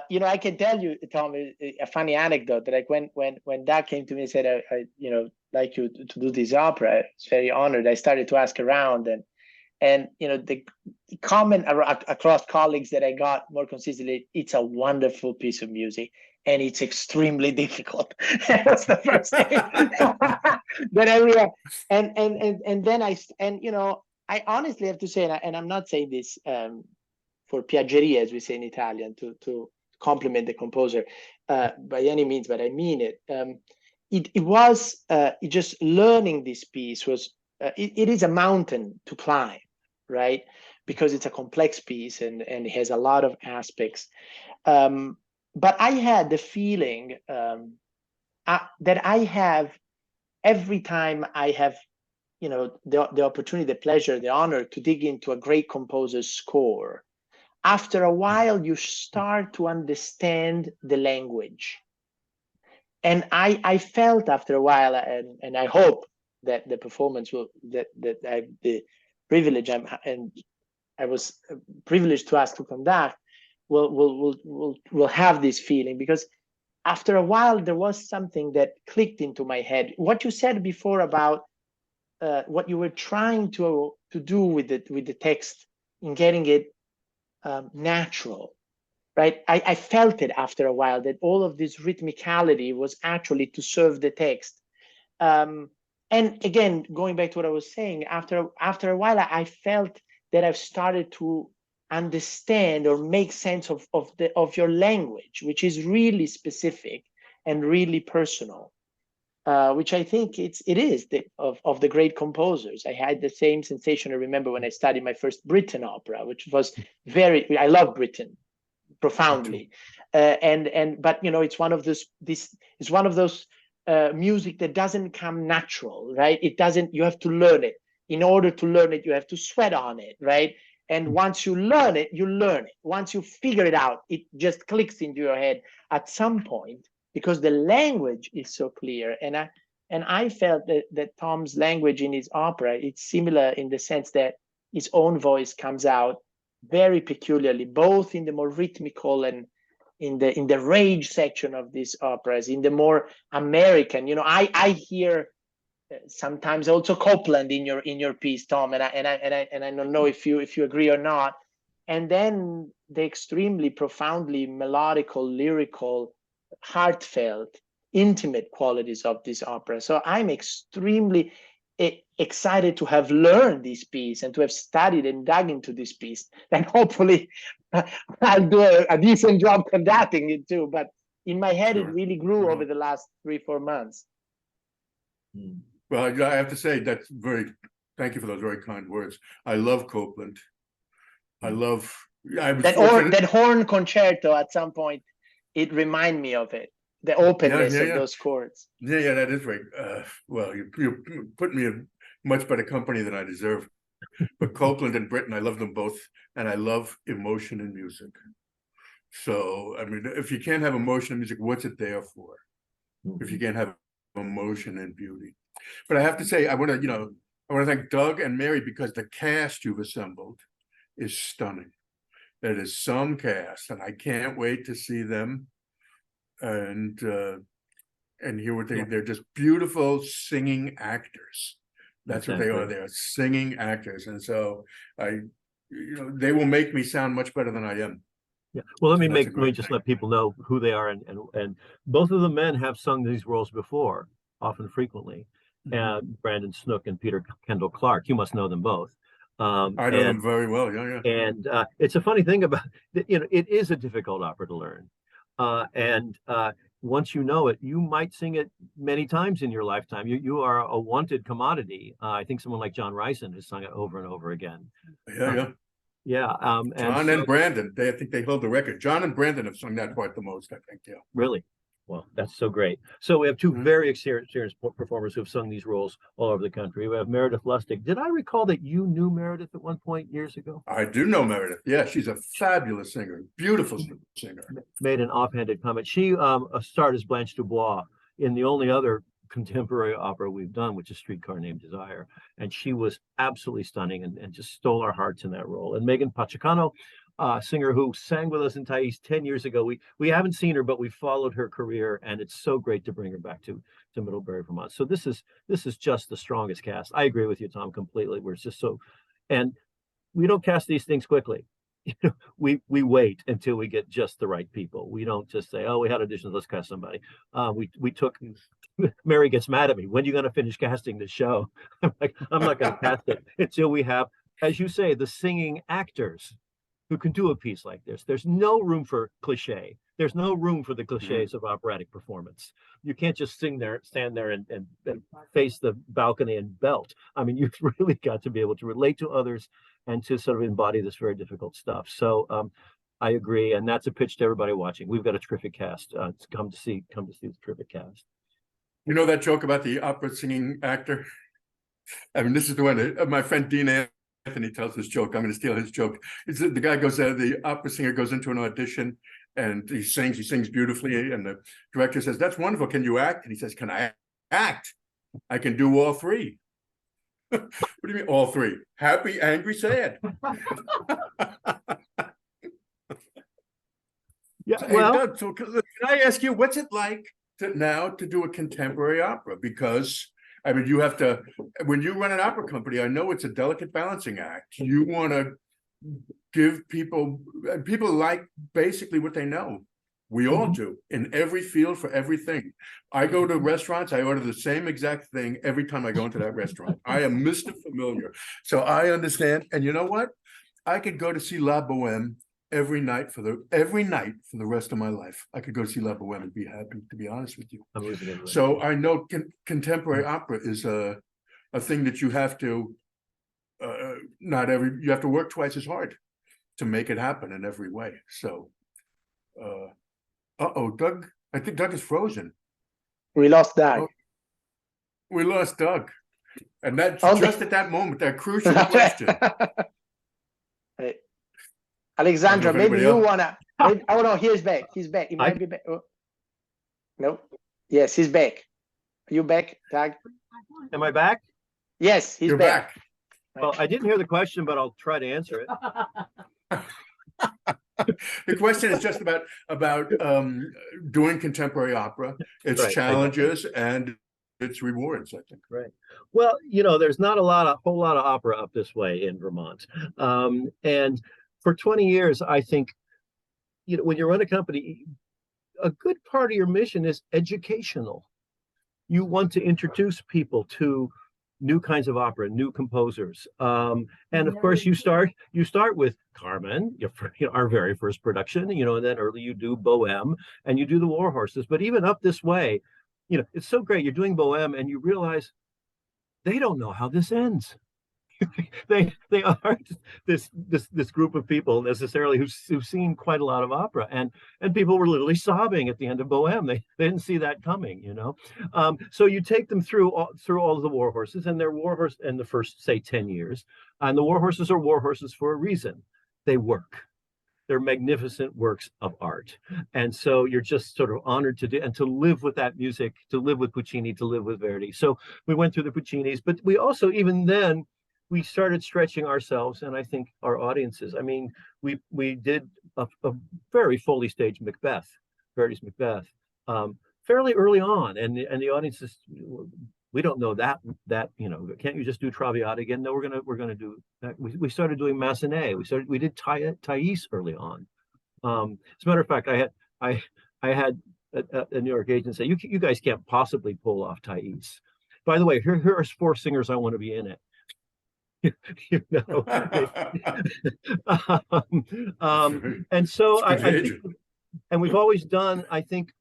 [SPEAKER 4] you know, I can tell you, Tom, a funny anecdote that like when Doug came to me and said, I you know, like you to do this opera, I was very honored. I started to ask around, and you know, the comment across colleagues that I got more consistently, it's a wonderful piece of music and it's extremely difficult. That was the first thing that I realized. And then you know, I honestly have to say, and I'm not saying this for piaggeria, as we say in Italian, to compliment the composer by any means, but I mean it. It was just learning this piece was, it is a mountain to climb, right? Because it's a complex piece and it has a lot of aspects. But I had the feeling that I have every time I have, you know, the opportunity, the pleasure, the honor to dig into a great composer's score. After a while, you start to understand the language. And I felt after a while, and I hope that the performance will, that I have the privilege, and I was privileged to ask to conduct, will have this feeling, because after a while, there was something that clicked into my head. What you said before about what you were trying to do with the text in getting it natural, right? I felt it after a while, that all of this rhythmicality was actually to serve the text. And again, going back to what I was saying, after a while, I felt that I've started to understand or make sense of your language, which is really specific and really personal. Which I think it is of the great composers. I had the same sensation. I remember when I studied my first Britten opera, which was I love Britten profoundly, but you know, it's one of those. This is one of those music that doesn't come natural, right? It doesn't. You have to learn it. In order to learn it, you have to sweat on it, right? And once you learn it, you learn it. Once you figure it out, it just clicks into your head at some point, because the language is so clear. And I felt that Tom's language in his opera, it's similar in the sense that his own voice comes out very peculiarly, both in the more rhythmical and in the rage section of these operas, in the more American. You know, I hear sometimes also Copland in your piece, Tom, and I don't know if you agree or not. And then the extremely profoundly melodical, lyrical, heartfelt, intimate qualities of this opera. So I'm extremely excited to have learned this piece and to have studied and dug into this piece. And hopefully I'll do a decent job conducting it too. But in my head, it really grew over the last 3-4 months.
[SPEAKER 5] Well, I have to say thank you for those very kind words. I love Copland.
[SPEAKER 4] That horn concerto at some point, it reminded me of it. The openness of those chords.
[SPEAKER 5] Yeah, that is right. Well, you put me in much better company than I deserve. But Copland and Britten, I love them both, and I love emotion in music. So, I mean, if you can't have emotion in music, what's it there for? If you can't have emotion and beauty. But I have to say, I want to thank Doug and Mary, because the cast you've assembled is stunning. It is some cast, and I can't wait to see them and hear what they're just beautiful singing actors. That's what they are. They're singing actors, and so they will make me sound much better than I am.
[SPEAKER 2] Yeah. Well, let me just let people know who they are, and both of the men have sung these roles before, often frequently. Brandon Snook and Peter Kendall Clark. You must know them both.
[SPEAKER 5] I know them very well. Yeah.
[SPEAKER 2] And it's a funny thing about it is a difficult opera to learn, and once you know it, you might sing it many times in your lifetime. You are a wanted commodity. I think someone like John Ryson has sung it over and over again. Yeah.
[SPEAKER 5] John and Brandon, I think they hold the record. John and Brandon have sung that part the most, I think. Yeah.
[SPEAKER 2] Really? Well, that's so great. So we have two very experienced performers who have sung these roles all over the country. We have Meredith Lustig. Did I recall that you knew Meredith at one point years ago?
[SPEAKER 5] I do know Meredith. Yeah, she's a fabulous singer, beautiful singer.
[SPEAKER 2] Made an offhanded comment. She starred as Blanche Dubois in the only other contemporary opera we've done, which is Streetcar Named Desire. And she was absolutely stunning and just stole our hearts in that role. And Megan Pachacano singer who sang with us in Thais 10 years ago. We haven't seen her, but we followed her career, and it's so great to bring her back to Middlebury, Vermont. So this is just the strongest cast. I agree with you, Tom, completely. We're just so, and we don't cast these things quickly. We wait until we get just the right people. We don't just say, oh, we had auditions, let's cast somebody. We took, Mary gets mad at me. When are you going to finish casting this show? I'm like, I'm not going to cast it until we have, as you say, the singing actors who can do a piece like this. There's no room for cliche. There's no room for the cliches of operatic performance. You can't just stand there and face the balcony and belt. I mean, you've really got to be able to relate to others and to sort of embody this very difficult stuff. So I agree, and that's a pitch to everybody watching. We've got a terrific cast. Come to see the terrific cast.
[SPEAKER 5] You know that joke about the opera singing actor? I mean, this is the one my friend Dean Anthony tells this joke. I'm going to steal his joke. It's the guy goes the opera singer goes into an audition and he sings beautifully, and the director says, "That's wonderful. Can you act?" And he says, "Can I act? I can do all three." What do you mean all three? Happy, angry, sad.
[SPEAKER 2] Yeah.
[SPEAKER 5] Hey,
[SPEAKER 2] Well,
[SPEAKER 5] Doug, so can I ask you, what's it like now to do a contemporary opera? Because I mean, you have to, when you run an opera company, I know it's a delicate balancing act. You want to give people like basically what they know. We all do in every field for everything. I go to restaurants, I order the same exact thing every time I go into that restaurant. I am Mr. Familiar. So I understand. And you know what? I could go to see La Boheme every night for the rest of my life. I could go see La Boheme and be happy, to be honest with you. So I know contemporary opera is a thing that you have to you have to work twice as hard to make it happen in every way. So Doug, I think Doug is frozen.
[SPEAKER 4] We lost Doug.
[SPEAKER 5] Oh, we lost Doug. And that's just at that moment, that crucial question.
[SPEAKER 4] Hey, Alexandra, maybe you wanna. Oh no, he's back. He's back. He might be back. Oh. No. Yes, he's back. Are you back, Doug?
[SPEAKER 2] Am I back?
[SPEAKER 4] Yes, he's
[SPEAKER 5] You're
[SPEAKER 4] back.
[SPEAKER 2] Well, I didn't hear the question, but I'll try to answer it.
[SPEAKER 5] The question is just about doing contemporary opera, its challenges and its rewards, I think.
[SPEAKER 2] Right. Well, there's not a whole lot of opera up this way in Vermont. And for 20 years, I think, when you run a company, a good part of your mission is educational. You want to introduce people to new kinds of opera, new composers. And of course you start with Carmen, our very first production, and then early you do Bohème and you do the War Horses. But even up this way, it's so great. You're doing Bohème and you realize they don't know how this ends. they aren't this group of people necessarily who've seen quite a lot of opera, and people were literally sobbing at the end of Bohème. They didn't see that coming, So you take them through all of the War Horses, and they're War Horse in the first, say, 10 years, and the War Horses are War Horses for a reason. They work. They're magnificent works of art, and so you're just sort of honored to do and to live with that music, to live with Puccini, to live with Verdi. So we went through the Puccinis, but we also, even then, we started stretching ourselves, and I think our audiences. I mean, we did a very fully staged Macbeth, Verdi's Macbeth, fairly early on, and the audiences, we don't know that can't you just do Traviata again? No, we're gonna do that. We started doing Massenet. We did Thais early on. As a matter of fact, I had a New York agent say, you guys can't possibly pull off Thais. By the way, here are 4 singers I want to be in it. And so I think, and we've always done, I think,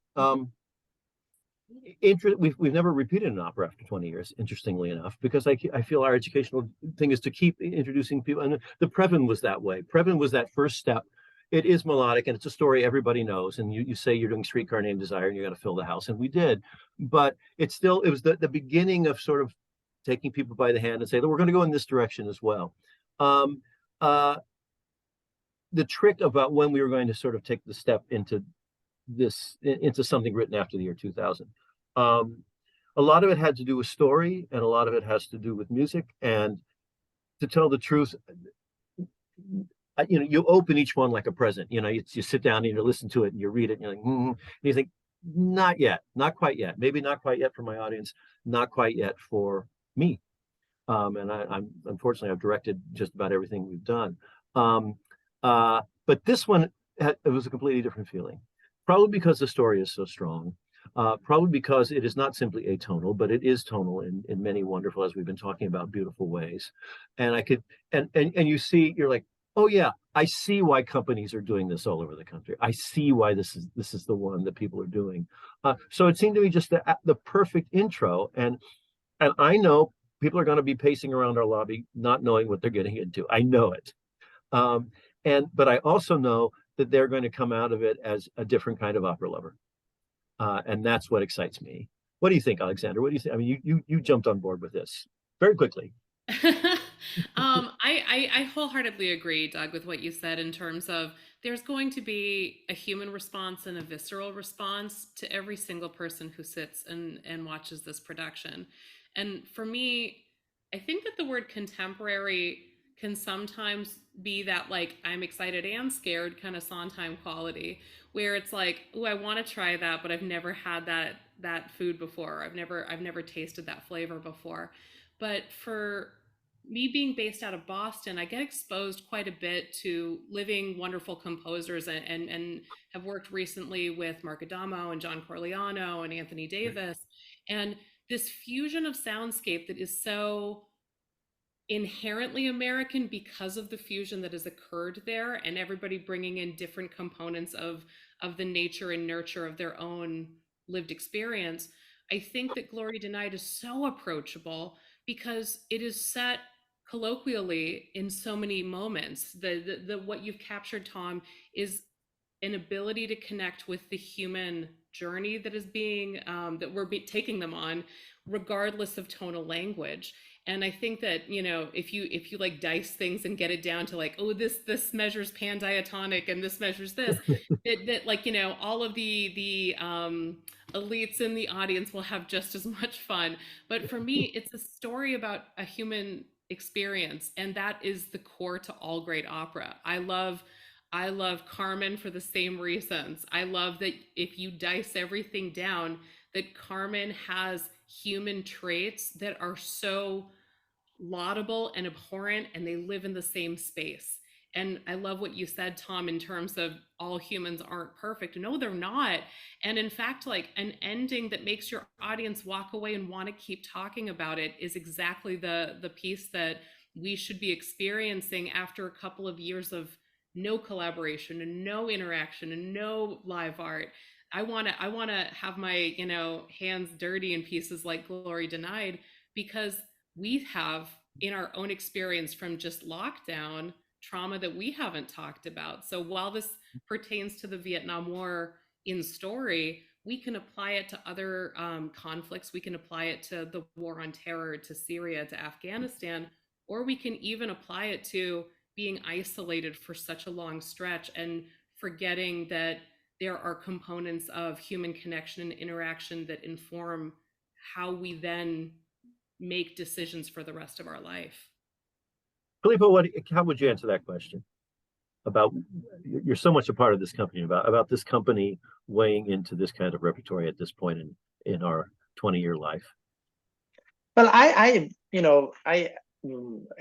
[SPEAKER 2] we've never repeated an opera after 20 years, interestingly enough, because I feel our educational thing is to keep introducing people. And the Previn was that way. Previn was that first step. It is melodic, and it's a story everybody knows. And you say you're doing Streetcar Named Desire and you're going to fill the house, and we did. But it was the beginning of sort of taking people by the hand and say that we're going to go in this direction as well. The trick about when we were going to sort of take the step into something written after the year 2000. A lot of it had to do with story, and a lot of it has to do with music. And to tell the truth, you open each one like a present. You sit down and you listen to it and you read it and you're like, and you think, not yet, not quite yet. Maybe not quite yet for my audience, not quite yet for me. And I'm unfortunately I've directed just about everything we've done. But this one, it was a completely different feeling. Probably because the story is so strong. Probably because it is not simply atonal, but it is tonal in many wonderful, as we've been talking about, beautiful ways. And I could, and you see, you're like, oh yeah, I see why companies are doing this all over the country. I see why this is the one that people are doing. So it seemed to me just the perfect intro. And I know people are going to be pacing around our lobby, not knowing what they're getting into. I know it. But I also know that they're going to come out of it as a different kind of opera lover. And that's what excites me. What do you think, Alexandra? What do you think? I mean, you jumped on board with this very quickly.
[SPEAKER 3] I wholeheartedly agree, Doug, with what you said in terms of there's going to be a human response and a visceral response to every single person who sits and watches this production. And for me, I think that the word contemporary can sometimes be that, like, I'm excited and scared kind of Sondheim quality, where it's like, oh, I want to try that, but I've never had that food before. I've never tasted that flavor before. But for me, being based out of Boston, I get exposed quite a bit to living wonderful composers and have worked recently with Mark Adamo and John Corigliano and Anthony Davis. And this fusion of soundscape that is so inherently American because of the fusion that has occurred there, and everybody bringing in different components of the nature and nurture of their own lived experience. I think that Glory Denied is so approachable because it is set colloquially in so many moments. The what you've captured, Tom, is an ability to connect with the human journey that is being that we're taking them on, regardless of tonal language. And I think that, you know, if you like dice things and get it down to like, oh, this measures pandiatonic and this measures this, that like, you know, all of the elites in the audience will have just as much fun. But for me, it's a story about a human experience, and that is the core to all great opera. I love Carmen for the same reasons. I love that if you dice everything down, that Carmen has human traits that are so laudable and abhorrent, and they live in the same space. And I love what you said, Tom, in terms of all humans aren't perfect. No, they're not. And in fact, like, an ending that makes your audience walk away and want to keep talking about it is exactly the piece that we should be experiencing after a couple of years of no collaboration and no interaction and no live art. I want to have my, you know, hands dirty in pieces like Glory Denied, because we have in our own experience from just lockdown trauma that we haven't talked about. So while this pertains to the Vietnam War in story, we can apply it to other conflicts. We can apply it to the war on terror, to Syria, to Afghanistan, or we can even apply it to being isolated for such a long stretch and forgetting that there are components of human connection and interaction that inform how we then make decisions for the rest of our life.
[SPEAKER 2] Filippo, how would you answer that question? About, you're so much a part of this company, about this company weighing into this kind of repertory at this point in our 20-year life.
[SPEAKER 4] Well, I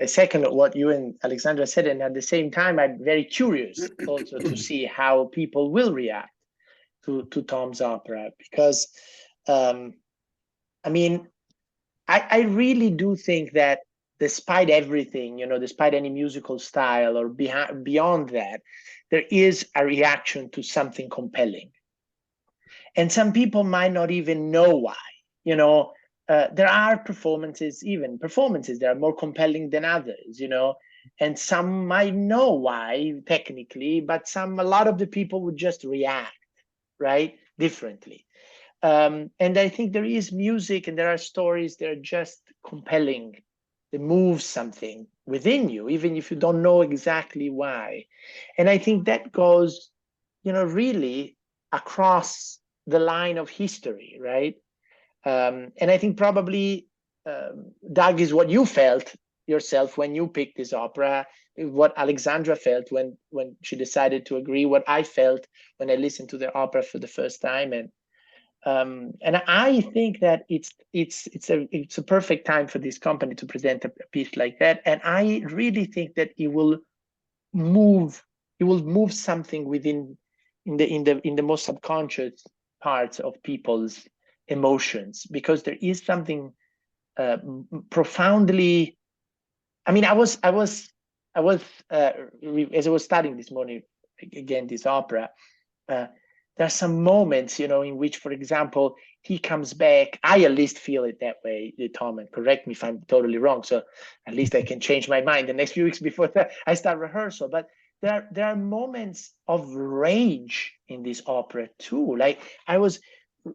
[SPEAKER 4] second what you and Alexandra said, and at the same time, I'm very curious also to see how people will react to Tom's opera, because I mean, I really do think that despite everything, you know, despite any musical style or beyond that, there is a reaction to something compelling. And some people might not even know why. You know, there are performances that are more compelling than others, you know, and some might know why technically, but a lot of the people would just react, right, differently. And I think there is music and there are stories that are just compelling. They move something within you, even if you don't know exactly why. And I think that goes, you know, really across the line of history, right? And I think probably, Doug, is what you felt yourself when you picked this opera, what Alexandra felt when she decided to agree, what I felt when I listened to the opera for the first time, and I think that it's a perfect time for this company to present a piece like that, and I really think that it will move something within in the most subconscious parts of people's emotions, because there is something profoundly. I mean, as I was studying this morning again this opera, there are some moments, in which, for example, he comes back. I at least feel it that way, Tom, and correct me if I'm totally wrong. So at least I can change my mind the next few weeks before I start rehearsal. But there are moments of rage in this opera too. Like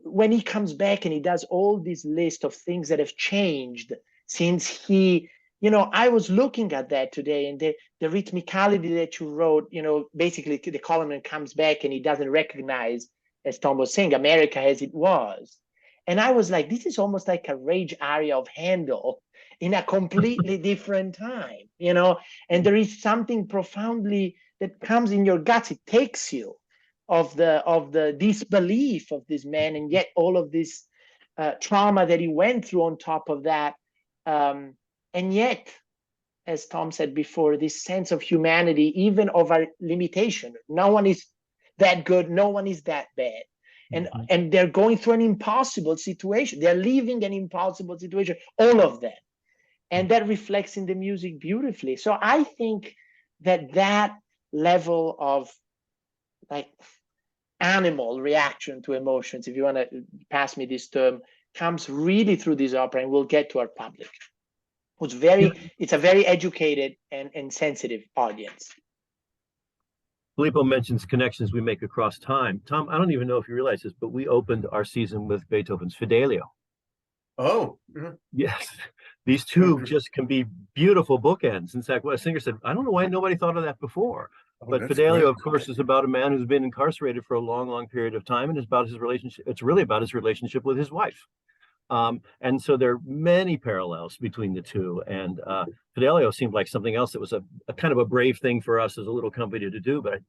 [SPEAKER 4] when he comes back and he does all this list of things that have changed since he, I was looking at that today, and the rhythmicality that you wrote, basically the colonel comes back and he doesn't recognize, as Tom was saying, America as it was. And I was like, this is almost like a rage aria of Handel in a completely different time, and there is something profoundly that comes in your guts. It takes you of the disbelief of this man, and yet all of this trauma that he went through on top of that. And yet, as Tom said before, this sense of humanity, even of our limitation. No one is that good. No one is that bad. And they're going through an impossible situation. They're leaving an impossible situation, all of them. And that reflects in the music beautifully. So I think that level of like animal reaction to emotions, if you want to pass me this term, comes really through this opera, and we'll get to our public. It's a very educated and sensitive audience.
[SPEAKER 2] Filippo mentions connections we make across time. Tom, I don't even know if you realize this, but we opened our season with Beethoven's Fidelio.
[SPEAKER 5] Oh,
[SPEAKER 2] yes. These two just can be beautiful bookends. In fact, what a singer said, I don't know why nobody thought of that before. But Fidelio, of course, is about a man who's been incarcerated for a long, long period of time, and it's about his relationship. It's really about his relationship with his wife. And so there are many parallels between the two. And Fidelio seemed like something else that was a kind of a brave thing for us as a little company to do. But I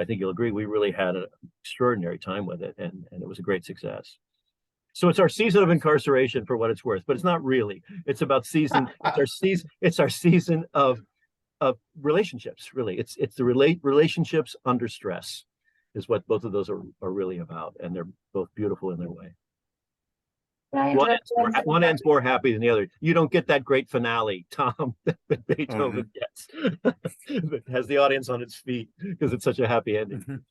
[SPEAKER 2] think you'll agree, we really had an extraordinary time with it, and it was a great success. So it's our season of incarceration for what it's worth, but it's not really. It's about season. It's our season of relationships. Really, it's the relationships under stress is what both of those are really about, and they're both beautiful in their way. One ends more happy than the other. You don't get that great finale, Tom, that Beethoven gets. That has the audience on its feet because it's such a happy ending.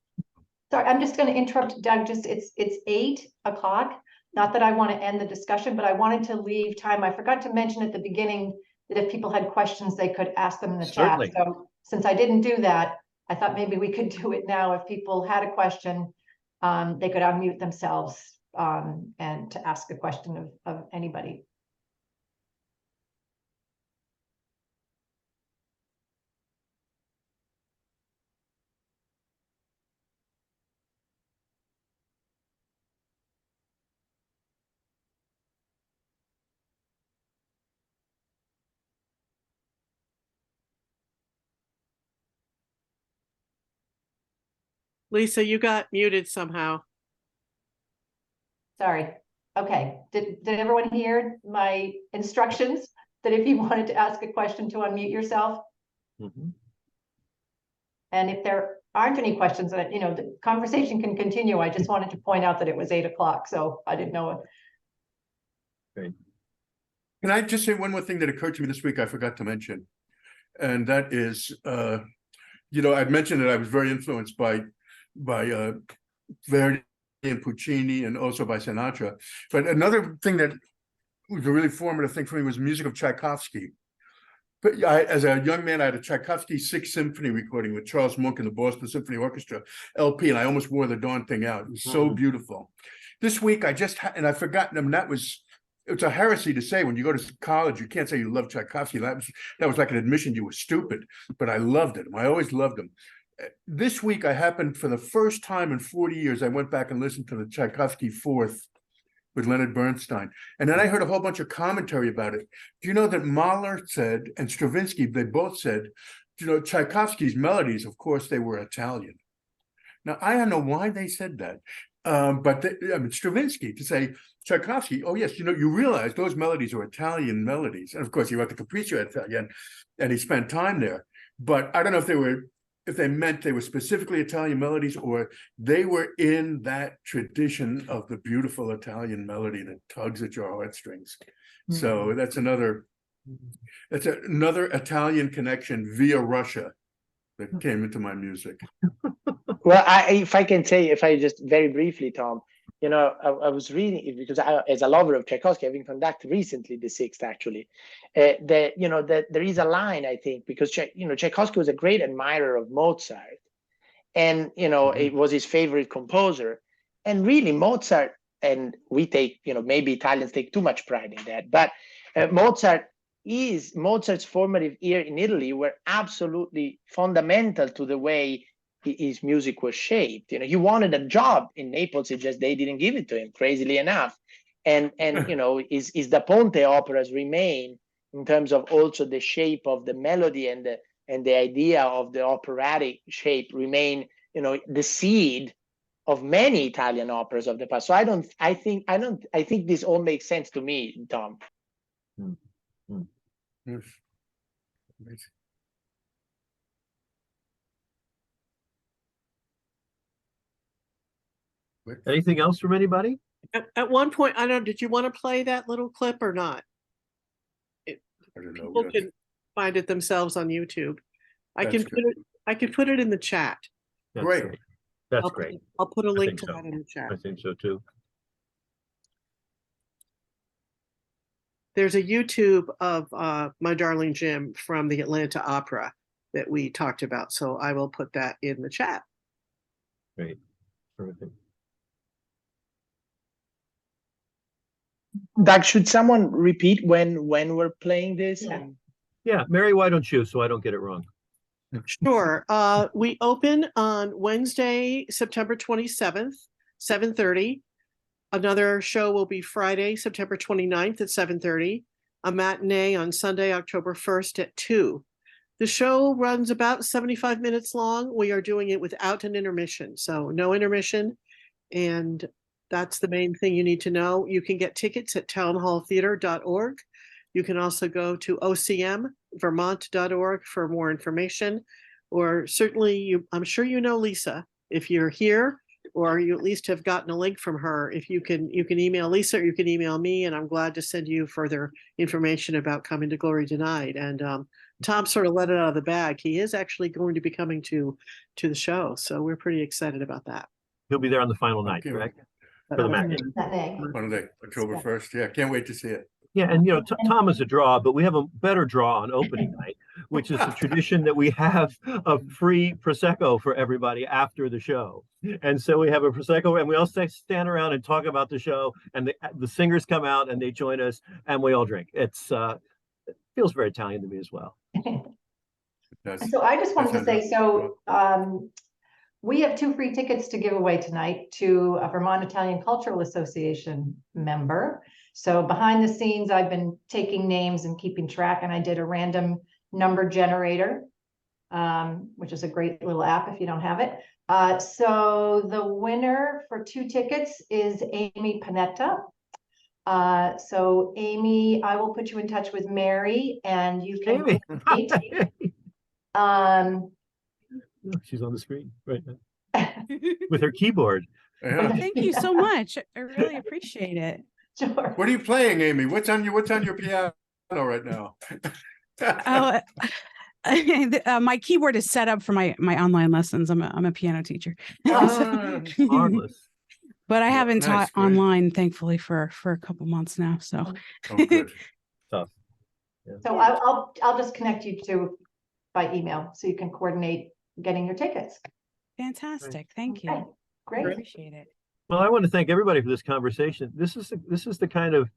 [SPEAKER 1] Sorry, I'm just going to interrupt, Doug. It's 8 o'clock. Not that I want to end the discussion, but I wanted to leave time. I forgot to mention at the beginning that if people had questions, they could ask them in the chat. So since I didn't do that, I thought maybe we could do it now. If people had a question, they could unmute themselves and to ask a question of anybody.
[SPEAKER 6] Lisa, you got muted somehow.
[SPEAKER 1] Sorry. Okay. Did everyone hear my instructions that if you wanted to ask a question to unmute yourself? And if there aren't any questions, the conversation can continue. I just wanted to point out that it was 8 o'clock, so I didn't know it.
[SPEAKER 2] Great.
[SPEAKER 5] Can I just say one more thing that occurred to me this week I forgot to mention? And that is, I'd mentioned that I was very influenced by Verdi and Puccini and also by Sinatra. But another thing that was a really formative thing for me was music of Tchaikovsky. But as a young man, I had a Tchaikovsky 6th Symphony recording with Charles Monk and the Boston Symphony Orchestra LP, and I almost wore the darn thing out. It was so beautiful. This week, I forgot, it's a heresy to say when you go to college, you can't say you love Tchaikovsky. That was like an admission you were stupid, but I loved it. I always loved him. This week, I happened, for the first time in 40 years, I went back and listened to the Tchaikovsky 4th with Leonard Bernstein. And then I heard a whole bunch of commentary about it. Do you know that Mahler said, and Stravinsky, they both said, you know, Tchaikovsky's melodies, of course, they were Italian. Now, I don't know why they said that. But I mean, Stravinsky to say Tchaikovsky, oh yes, you know, you realize those melodies are Italian melodies. And of course, he wrote the Capriccio Italian and he spent time there. But I don't know if they meant they were specifically Italian melodies or they were in that tradition of the beautiful Italian melody that tugs at your heartstrings. So that's another Italian connection via Russia that came into my music.
[SPEAKER 4] Well, if I can say, if I just very briefly, Tom, you know, I was reading it because as a lover of Tchaikovsky, having conducted recently the Sixth, actually, that you know that there is a line, I think, because you know Tchaikovsky was a great admirer of Mozart, and you know it was his favorite composer, and really Mozart, and we take, you know, maybe Italians take too much pride in that, but Mozart's formative years in Italy were absolutely fundamental to the way his music was shaped. You know, he wanted a job in Naples, it's just they didn't give it to him, crazily enough. And you know, his Da Ponte operas remain, in terms of also the shape of the melody and the idea of the operatic shape, remain, you know, the seed of many Italian operas of the past. So I think this all makes sense to me, Tom.
[SPEAKER 5] Yes.
[SPEAKER 2] Anything else from anybody?
[SPEAKER 6] At one point, I don't know, did you want to play that little clip or not?
[SPEAKER 5] I don't know.
[SPEAKER 6] People can find it themselves on YouTube. I
[SPEAKER 5] That's
[SPEAKER 6] can put it in the chat.
[SPEAKER 2] That's
[SPEAKER 5] Great.
[SPEAKER 2] That's great.
[SPEAKER 6] I'll put a link
[SPEAKER 2] think
[SPEAKER 6] to
[SPEAKER 2] so.
[SPEAKER 6] that in the chat.
[SPEAKER 2] I think so too.
[SPEAKER 6] There's a YouTube of My Darling Jim from the Atlanta Opera that we talked about, so I will put that in the chat.
[SPEAKER 2] Great. Terrific.
[SPEAKER 4] Doug, should someone repeat when we're playing this?
[SPEAKER 1] Yeah.
[SPEAKER 2] Yeah, Mary, why don't you, so I don't get it wrong?
[SPEAKER 6] Sure. We open on Wednesday, September 27th, 7:30. Another show will be Friday, September 29th at 7:30. A matinee on Sunday, October 1st at 2. The show runs about 75 minutes long. We are doing it without an intermission, so no intermission. And that's the main thing you need to know. You can get tickets at townhalltheater.org. You can also go to ocmvermont.org for more information, or certainly I'm sure you know Lisa. If you're here, or you at least have gotten a link from her, if you can email Lisa or you can email me, and I'm glad to send you further information about Coming to Glory Denied. And Tom sort of let it out of the bag. He is actually going to be coming to the show, so we're pretty excited about that.
[SPEAKER 2] He'll be there on the final night,
[SPEAKER 5] Okay.
[SPEAKER 2] correct? For the matinee.
[SPEAKER 5] Monday, October 1st. Yeah, can't wait to see it.
[SPEAKER 2] Yeah, and you know, Tom is a draw, but we have a better draw on opening night, which is a tradition that we have of free Prosecco for everybody after the show. And so we have a Prosecco, and we all stand around and talk about the show, and the singers come out and they join us, and we all drink. It feels very Italian to me as well.
[SPEAKER 1] So I just wanted to say, we have 2 free tickets to give away tonight to a Vermont Italian Cultural Association member. So behind the scenes, I've been taking names and keeping track, and I did a random number generator, which is a great little app if you don't have it. So the winner for 2 tickets is Amy Panetta. So Amy, I will put you in touch with Mary, and you can.
[SPEAKER 2] She's on the screen right now with her keyboard.
[SPEAKER 5] Yeah.
[SPEAKER 7] Thank you so much. I really appreciate it.
[SPEAKER 1] Sure.
[SPEAKER 5] What are you playing, Amy? What's on your piano right now?
[SPEAKER 7] My keyboard is set up for my online lessons. I'm a piano teacher.
[SPEAKER 2] Marvelous.
[SPEAKER 7] But I haven't taught
[SPEAKER 5] great.
[SPEAKER 7] online, thankfully, for a couple months now. So
[SPEAKER 5] Oh, good.
[SPEAKER 2] Tough. Yeah.
[SPEAKER 1] So I'll just connect you to by email so you can coordinate getting your tickets.
[SPEAKER 7] fantastic. Thank you.
[SPEAKER 1] Okay, great.
[SPEAKER 7] Appreciate it.
[SPEAKER 2] Well, I want to thank everybody for this conversation. This is the kind of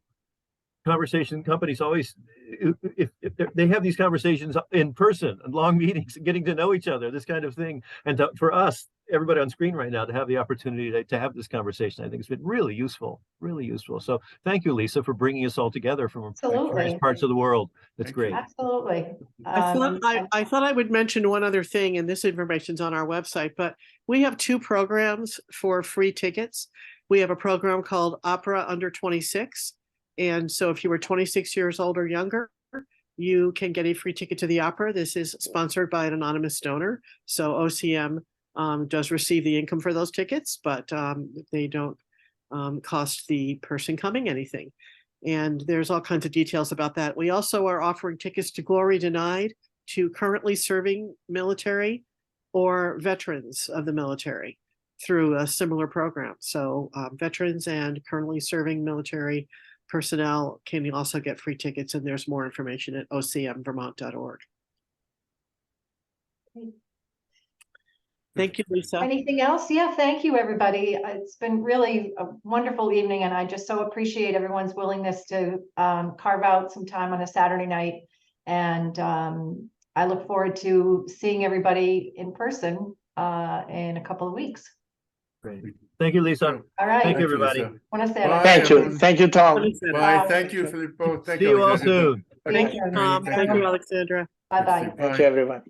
[SPEAKER 2] conversation companies always, if they have these conversations in person and long meetings and getting to know each other, this kind of thing. And for us, everybody on screen right now to have the opportunity to have this conversation. I think it's been really useful, really useful. So thank you, Lisa, for bringing us all together from
[SPEAKER 1] Absolutely.
[SPEAKER 2] various parts of the world. That's
[SPEAKER 5] Thank
[SPEAKER 2] great.
[SPEAKER 5] you.
[SPEAKER 1] Absolutely.
[SPEAKER 6] I thought I would mention one other thing, and this information's on our website, but we have two programs for free tickets. We have a program called Opera Under 26. And so if you were 26 years old or younger, you can get a free ticket to the opera. This is sponsored by an anonymous donor. So OCM does receive the income for those tickets, but they don't cost the person coming anything. And there's all kinds of details about that. We also are offering tickets to Glory Denied to currently serving military or veterans of the military through a similar program. So veterans and currently serving military personnel can also get free tickets, and there's more information at ocmvermont.org. Thank you, Lisa.
[SPEAKER 1] Anything else? Yeah, thank you, everybody. It's been really a wonderful evening, and I just so appreciate everyone's willingness to carve out some time on a Saturday night. And I look forward to seeing everybody in person in a couple of weeks.
[SPEAKER 2] Great. Thank you, Lisa.
[SPEAKER 1] All right.
[SPEAKER 2] Thank you, everybody.
[SPEAKER 5] Lisa.
[SPEAKER 1] Buonasera.
[SPEAKER 5] Bye,
[SPEAKER 4] Thank you.
[SPEAKER 5] everyone.
[SPEAKER 4] Thank you, Tom.
[SPEAKER 5] Bye. Thank you, Filippo. Thank
[SPEAKER 2] See you all
[SPEAKER 5] Alexandra.
[SPEAKER 2] soon.
[SPEAKER 6] Thank you, Tom. Thank you, Alexandra.
[SPEAKER 1] Bye-bye.
[SPEAKER 5] Bye.
[SPEAKER 4] Thank you, everyone.